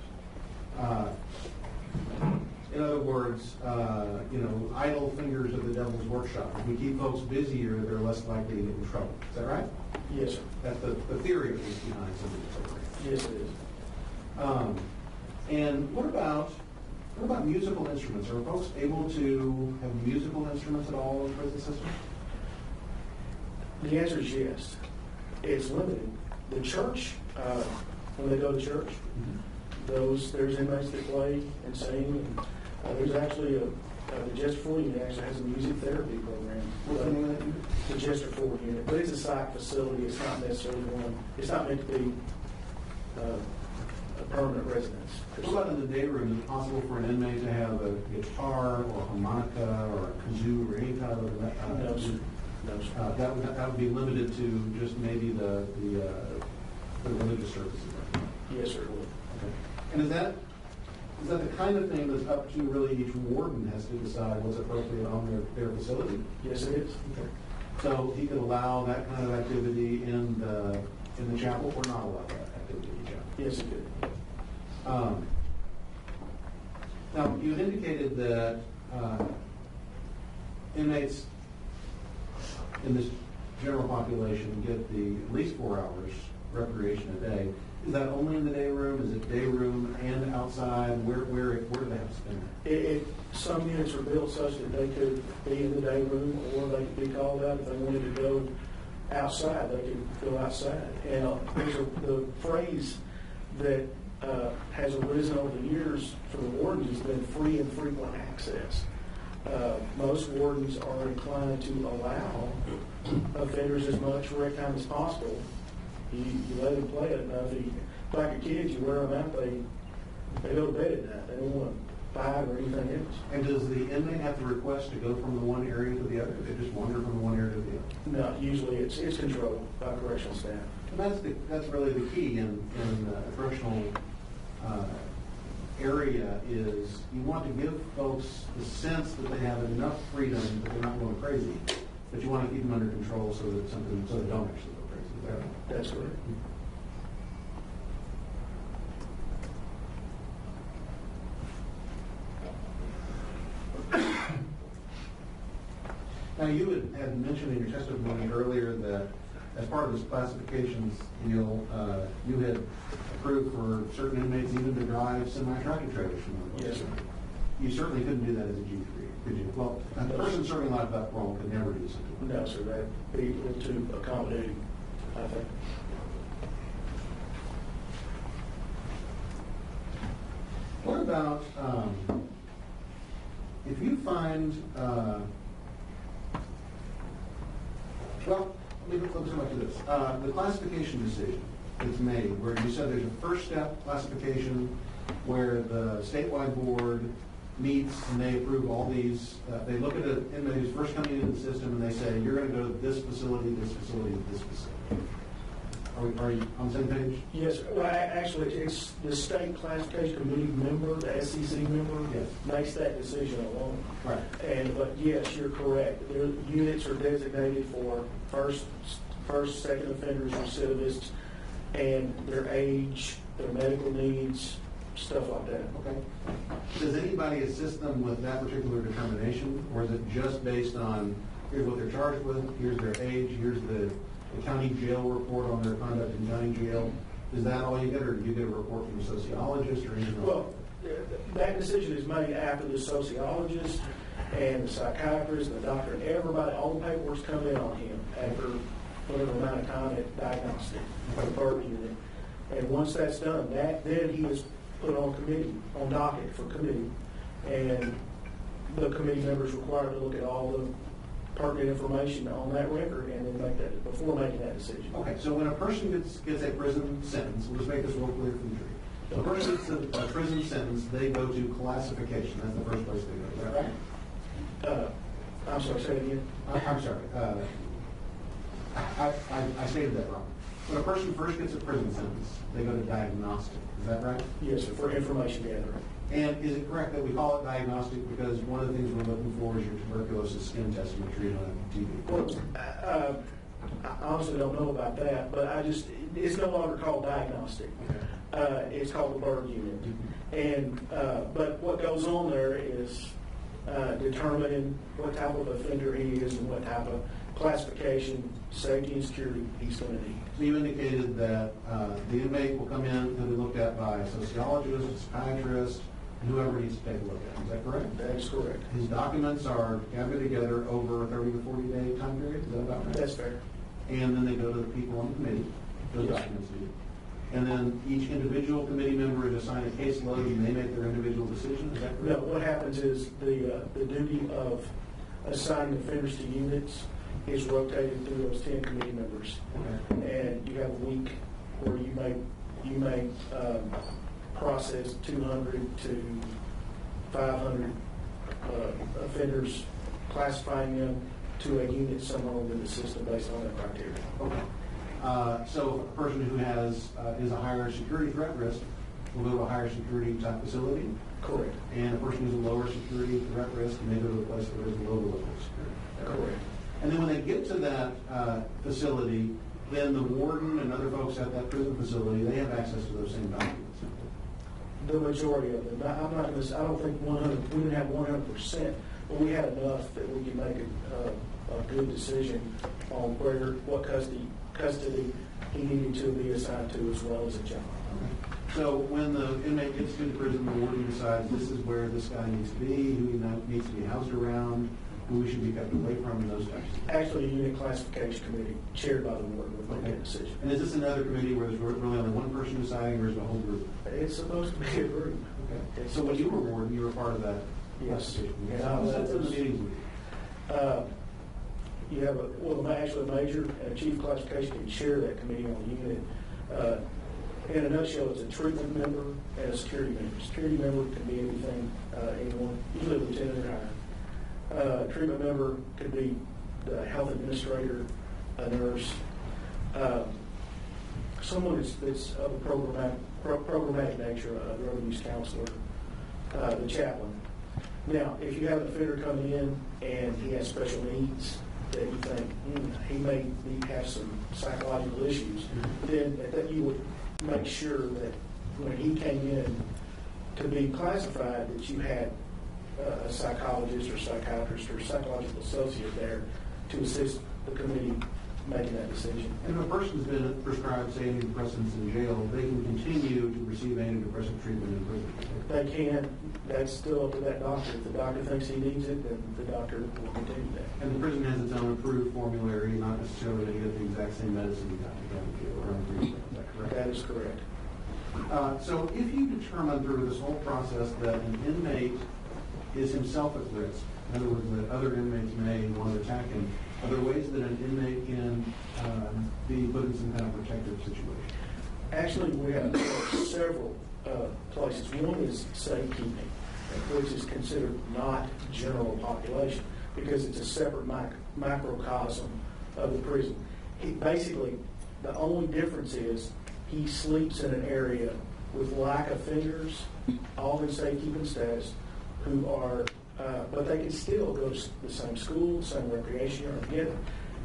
In other words, idle fingers of the devil's workshop. If we keep folks busier, they're less likely to get in trouble. Is that right? Yes, sir. That's the theory of this behind some of these programs. Yes, it is. And what about musical instruments? Are folks able to have musical instruments at all in the prison system? The answer is yes. It's limited. The church, when they go to church, there's inmates that play and sing. And, there's actually the Jester 4 unit actually has a music therapy program. What's the name of that unit? The Jester 4 unit, but it's a psych facility. It's not necessarily one. It's not meant to be a permanent residence. What about in the day room? Is it possible for an inmate to have a guitar or a harmonica or a kazoo or any kind of No, sir. No, sir. that would be limited to just maybe the religious services. Yes, sir, it would. Okay. And is that the kind of thing that's up to really each warden has to decide what's appropriate on their facility? Yes, it is. Okay. So he could allow that kind of activity in the chapel or not allow that activity in the chapel? Yes, it could. Now, you indicated that inmates in this general population get at least 4 hours recreation a day. Is that only in the day room? Is it day room and outside? Where do they have to spend it? Some units are built such that they could be in the day room, or they could be called out if they wanted to go outside. They could go outside. And there's the phrase that has arisen over the years for the wardens has been free and frequent access. Most wardens are inclined to allow offenders as much rec time as possible. You let them play it. Now, if you like your kids, you wear them out. They go to bed at night. They don't want to fight or anything else. And does the inmate have to request to go from the one area to the other? They just wander from the one area to the other? No, usually it's controlled by correctional staff. And that's really the key in correctional area is you want to give folks the sense that they have enough freedom that they're not going crazy, but you want to keep them under control so they don't actually go crazy. Is that right? That's correct. Now, you had mentioned in your testimony earlier that as part of this classifications deal, you had approved for certain inmates even to drive semi-tractor trailers from the Yes, sir. You certainly couldn't do that as a G3, could you? Well, a person serving life without parole could never do something like No, sir. That'd be a little too accommodating, I think. What about if you find, let's go back to this. The classification decision that's made, where you said there's a first step classification where the statewide board meets and they approve all these, they look at an inmate who's first coming into the system and they say, you're going to go to this facility, this facility, this facility. Are you on the same page? Yes, well, actually, it's the state classification committee member, the SEC member, Yes. makes that decision alone. Right. But yes, you're correct. Their units are designated for first, second offenders, recidivists, and their age, their medical needs, stuff like that. Okay. Does anybody assist them with that particular determination, or is it just based on, here's what they're charged with, here's their age, here's the county jail report on their conduct in county jail? Is that all you get, or do you get a report from a sociologist or anything else? Well, that decision is made after the sociologist and the psychiatrist, the doctor, and everybody, all the paperwork's come in on him after whatever amount of time at diagnostic, the birth unit. And once that's done, then he is put on committee, on docket for committee. And the committee members required to look at all the pertinent information on that record and then make that, before making that decision. Okay, so when a person gets a prison sentence, we'll just make this real clear for the jury. If a person gets a prison sentence, they go to classification. That's the first place they go, right? I'm sorry, say it again. I'm sorry. I stated that wrong. When a person first gets a prison sentence, they go to diagnostic. Is that right? Yes, sir, for information gathering. And is it correct that we call it diagnostic because one of the things we're looking for is your tuberculosis skin test and you're treated on TV? Well, I honestly don't know about that, but it's no longer called diagnostic. It's called the bird unit. And, but what goes on there is determining what type of offender he is and what type of classification, safety and security he's going to need. So you indicated that the inmate will come in, he'll be looked at by a sociologist, a psychiatrist, and whoever needs to take a look at him. Is that correct? That is correct. His documents are gathered together over a 30 to 40 day time period. Is that about right? That's fair. And then they go to the people on the committee, those Yes. documents to you. And then each individual committee member is assigned a caseload and they make their individual decision. Is that No, correct? what happens is the duty of assigning offenders to units is rotated through those 10 committee members. Okay. And you have a week where you may process 200 to 500 offenders, classifying them to a unit somewhere within the system based on that criteria. Okay. So a person who is a higher security threat risk will go to a higher security type facility, Correct. and a person who's a lower security threat risk may go to a place where there's a lower level of security. Correct. And then when they get to that facility, then the warden and other folks at that prison facility, they have access to those same documents. The majority of them. I'm not going to. I don't think 100. We didn't have 100%, but we had enough that we could make a good decision on what custody he needed to be assigned to, as well as a job. So when the inmate gets to the prison, the warden decides this is where this guy needs to be, who he needs to be housed around, who we should be kept away from, and those types of things. Actually, a unit classification committee chaired by the warden would make that decision. And is this another committee where there's really only one person deciding, or is it a whole group? It's supposed to be a group. Okay. So when you were warden, you were part of that Yes. classification. Yeah, How was the meetings with you? You have actually a major and a chief classification can chair that committee on the unit. In a nutshell, it's a treatment member and a security member. Security member can be anything, anyone, usually lieutenant or higher. Treatment member could be the health administrator, a nurse, someone that's of a programmatic nature, a drug abuse counselor, the chaplain. Now, if you have an offender coming in and he has special needs that you think he may have some psychological issues, then that you would make sure that when he came in to be classified, that you had a psychologist or psychiatrist or psychological associate there to assist the committee making that decision. And if a person's been prescribed, say, antidepressants in jail, they can continue to receive antidepressant treatment in prison. They can, that's still up to that doctor. If the doctor thinks he needs it, then the doctor will continue that. And the prison has its own approved formulary, not necessarily to get the exact same medicine you got to go to jail or on prison. Is that correct? That is correct. So if you determine through this whole process that an inmate is himself at risk, in other words, that other inmates may want to attack him, are there ways that an inmate can be put in some kind of protective situation? Actually, we have several places. One is safekeeping, which is considered not general population because it's a separate microcosm of the prison. Basically, The only difference is he sleeps in an area with like offenders, all in safekeeping status, who are, but they can still go to the same school, same recreation yard together.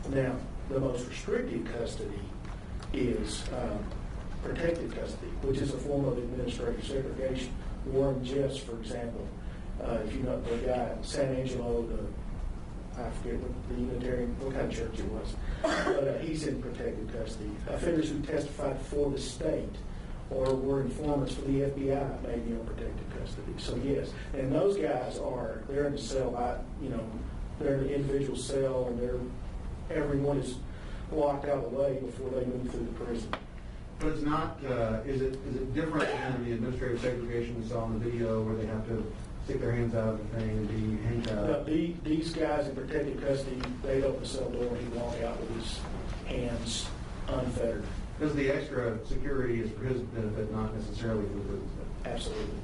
Now, the most restricted custody is protected custody, which is a form of administrative segregation. Warren Jeffs, for example, if you know the guy, San Angelo, I forget what the Unitarian, what kind of church it was, but he's in protected custody. Offenders who testified for the state or were informants for the FBI may be on protected custody. So yes, and those guys they're in the cell, they're in an individual cell, and everyone is locked out of the way before they move through the prison. But it's not, is it different than the administrative segregation we saw in the video where they have to stick their hands out of the thing and be handcuffed? These guys in protected custody, they'd open the cell door and he'd walk out with his hands unfettered. Because the extra security is for his benefit, not necessarily for the prison's benefit. Absolutely.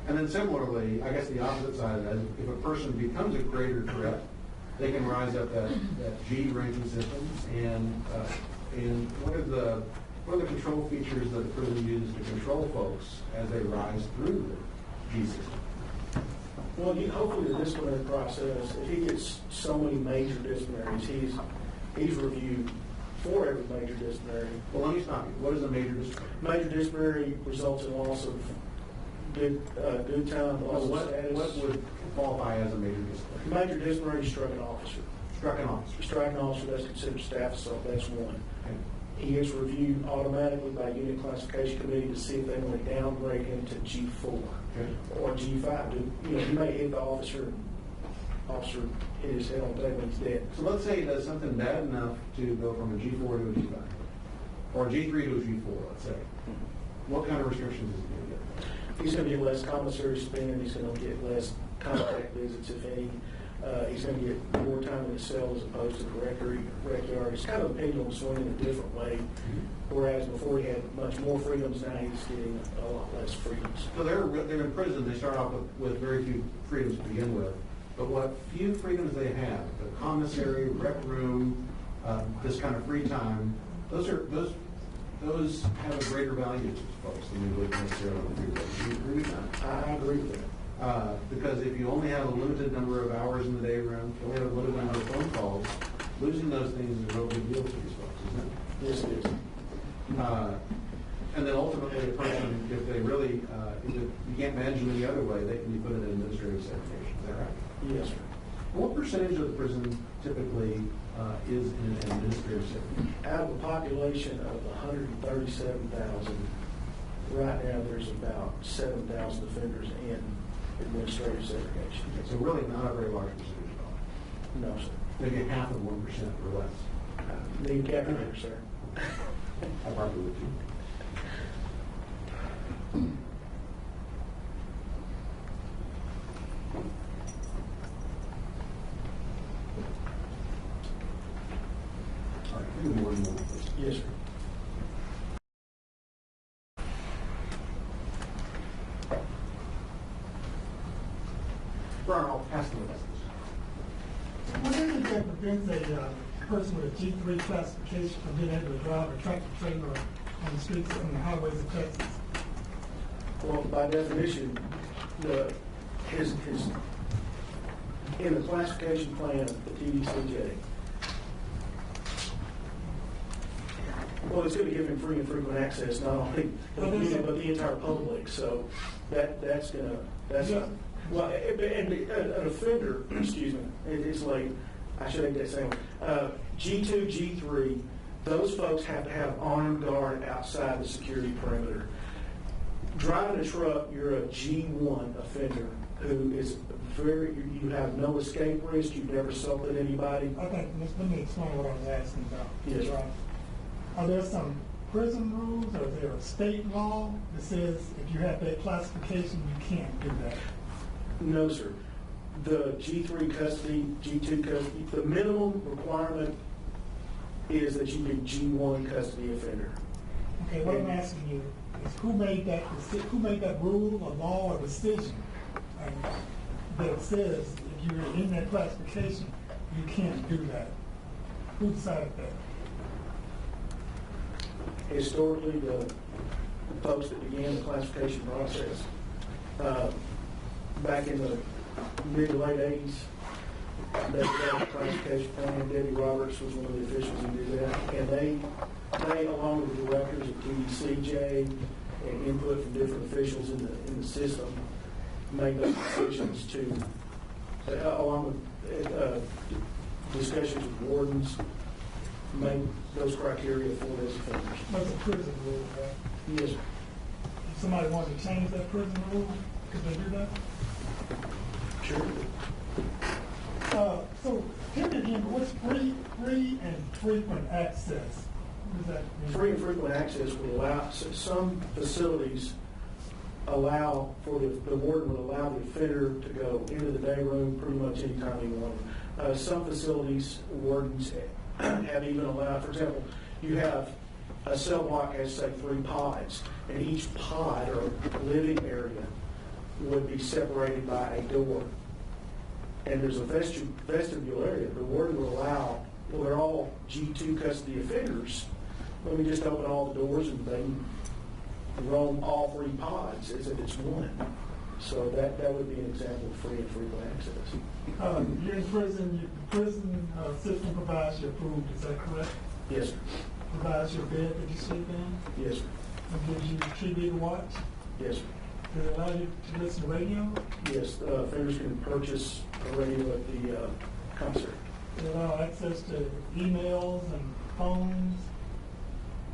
And then similarly, I guess the opposite side of that is if a person becomes a greater threat, they can rise up that G ranking system. And what are the control features that the prison uses to control folks as they rise through the G system? Well, hopefully the disciplinary process, if he gets so many major disciplinaries, he's reviewed for every major disciplinary. Well, let me stop you. What is a major disciplinary? Major disciplinary results in loss of good time, loss of status. What would qualify as a major disciplinary? Major disciplinary struck an officer. Struck an officer. Struck an officer, that's considered staff assault, that's one. Okay. He is reviewed automatically by unit classification committee to see if they want to downgrade him to G4 or G5. He may hit the officer hit his head on the table and he's dead. So let's say he does something bad enough to go from a G4 to a G5, or a G3 to a G4, let's say. What kind of restrictions is he going to get? He's going to get less commissary spending. He's going to get less contact visits, if any. He's going to get more time in the cell as opposed to the rec yard. It's kind of a pendulum swinging a different way. Whereas before he had much more freedoms, now he's getting a lot less freedoms. So they're in prison. They start off with very few freedoms to begin with. But what few freedoms they have, the commissary, rec room, this kind of free time, those have a greater value to folks than they would necessarily on the freeway. Do you agree with that? I agree with that. Because if you only have a limited number of hours in the day room, if you only have a limited number of phone calls, losing those things is a real big deal to these folks, isn't it? Yes, it is. And then ultimately, a person, if they really, if you can't manage them any other way, they can be put in administrative segregation. Is that right? Yes, sir. What percentage of the prison typically is in an administrative segregation? Out of a population of 137,000, right now there's about 7,000 offenders in administrative segregation. So really not a very large percentage at all. No, sir. Maybe half of 1% or less. Need calculator, sir. I probably would too. All right, maybe more and more. Yes, sir. Brian, I'll pass the message. What is it that prevents a person with a G3 classification from being able to drive a tractor trailer on the streets and the highways of Texas? Well, by definition, his in the classification plan of the TDCJ, well, it's going to give him free and frequent access, not only the community, but the entire public. So that's going to, well, and an offender, excuse me, it's late, I should have that same, G2, G3, those folks have to have armed guard outside the security perimeter. Driving a truck, you're a G1 offender who is you have no escape risk, you've never assaulted anybody. Okay, let me explain what I was asking about. Yes, sir. Are there some prison rules, or is there a state law that says if you have that classification, you can't do that? No, sir. The G3 custody, G2 custody, the minimum requirement is that you be G1 custody offender. Okay, what I'm asking you is who made that rule or law or decision that says if you're in that classification, you can't do that? Who decided that? historically, the folks that began the classification process, back in the mid to late 80s, they developed a classification plan. Debbie Roberts was one of the officials who did that. And they along with the directors of TDCJ and input from different officials in the system, made those decisions to, along with discussions with wardens, make those criteria for those offenders. That's a prison rule, right? Yes, sir. If somebody wanted to change that prison rule, could they do that? Sure. So tell me again, what's free and frequent access? What does that mean? Free and frequent access will allow, some facilities allow for the warden would allow the offender to go into the day room pretty much anytime he wanted. Some facilities, wardens have even allowed, for example, you have a cell block has, say, 3 pods, and each pod or living area would be separated by a door. And there's a vestibule area. The warden will allow, well, they're all G2 custody offenders. Let me just open all the doors and they roam all 3 pods as if it's one. So that would be an example of free and frequent access. You're in prison, the prison system provides your food, is that correct? Yes, sir. Provides your bed that you sleep in? Yes, sir. And gives you TV to watch? Yes, sir. Does it allow you to listen to radio? Yes, offenders can purchase a radio at the concert. Does it allow access to emails and phones?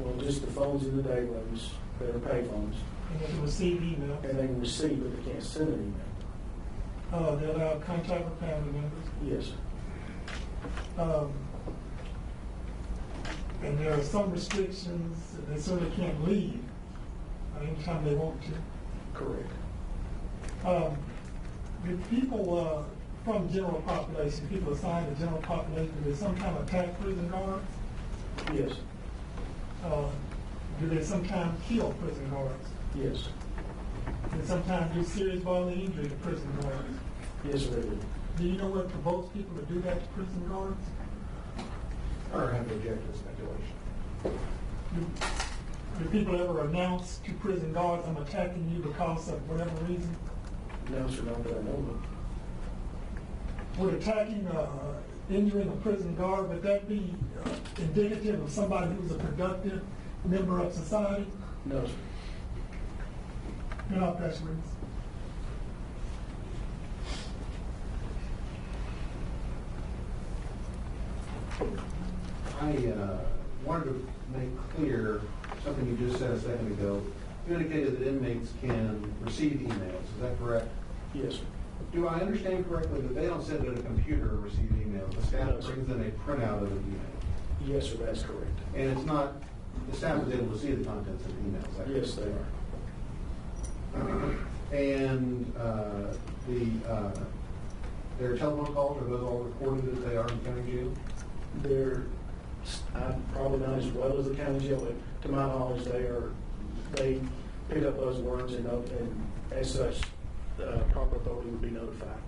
Well, just the phones in the day rooms, that are pay phones, And they can receive emails? and they can receive, but they can't send an email. They allow contact with family members? Yes, sir. And there are some restrictions, they certainly can't leave anytime they want to. Correct. Do people from general population, people assigned to general population, do they sometimes attack prison guards? Yes, Do they sometimes kill prison guards? yes, Do they sometimes do serious bodily injury to prison guards? yes, sir, they do. Do you know what provokes people to do that to prison guards? Or have objective speculation. Do people ever announce to prison guards, I'm attacking you because of whatever reason? No, sir, not that I know of. Would attacking, injuring a prison guard, would that be indicative of somebody who's a productive member of society? No, sir. You're not press release. I wanted to make clear something you just said a second ago. You indicated that inmates can receive emails. Is that correct? Yes, sir. Do I understand correctly that they don't sit at a computer and receive emails? The staff No, sir. brings in a printout of an email. Yes, sir, that's correct. And it's not, the staff is able to see the contents of the emails. Is that Yes, correct? they are. And their telephone calls, are those all recorded as they are in county jail? They're probably not as well as the county jail, but to my knowledge, they pick up those words and as such, proper authority would be notified.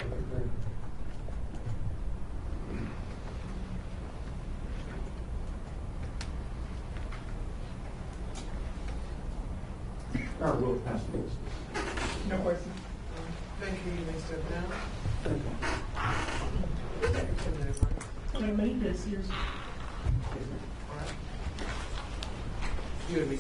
All right, we'll pass the list. No question. Thank you, you may step down. Thank you. Can I make this here? All right. You and me.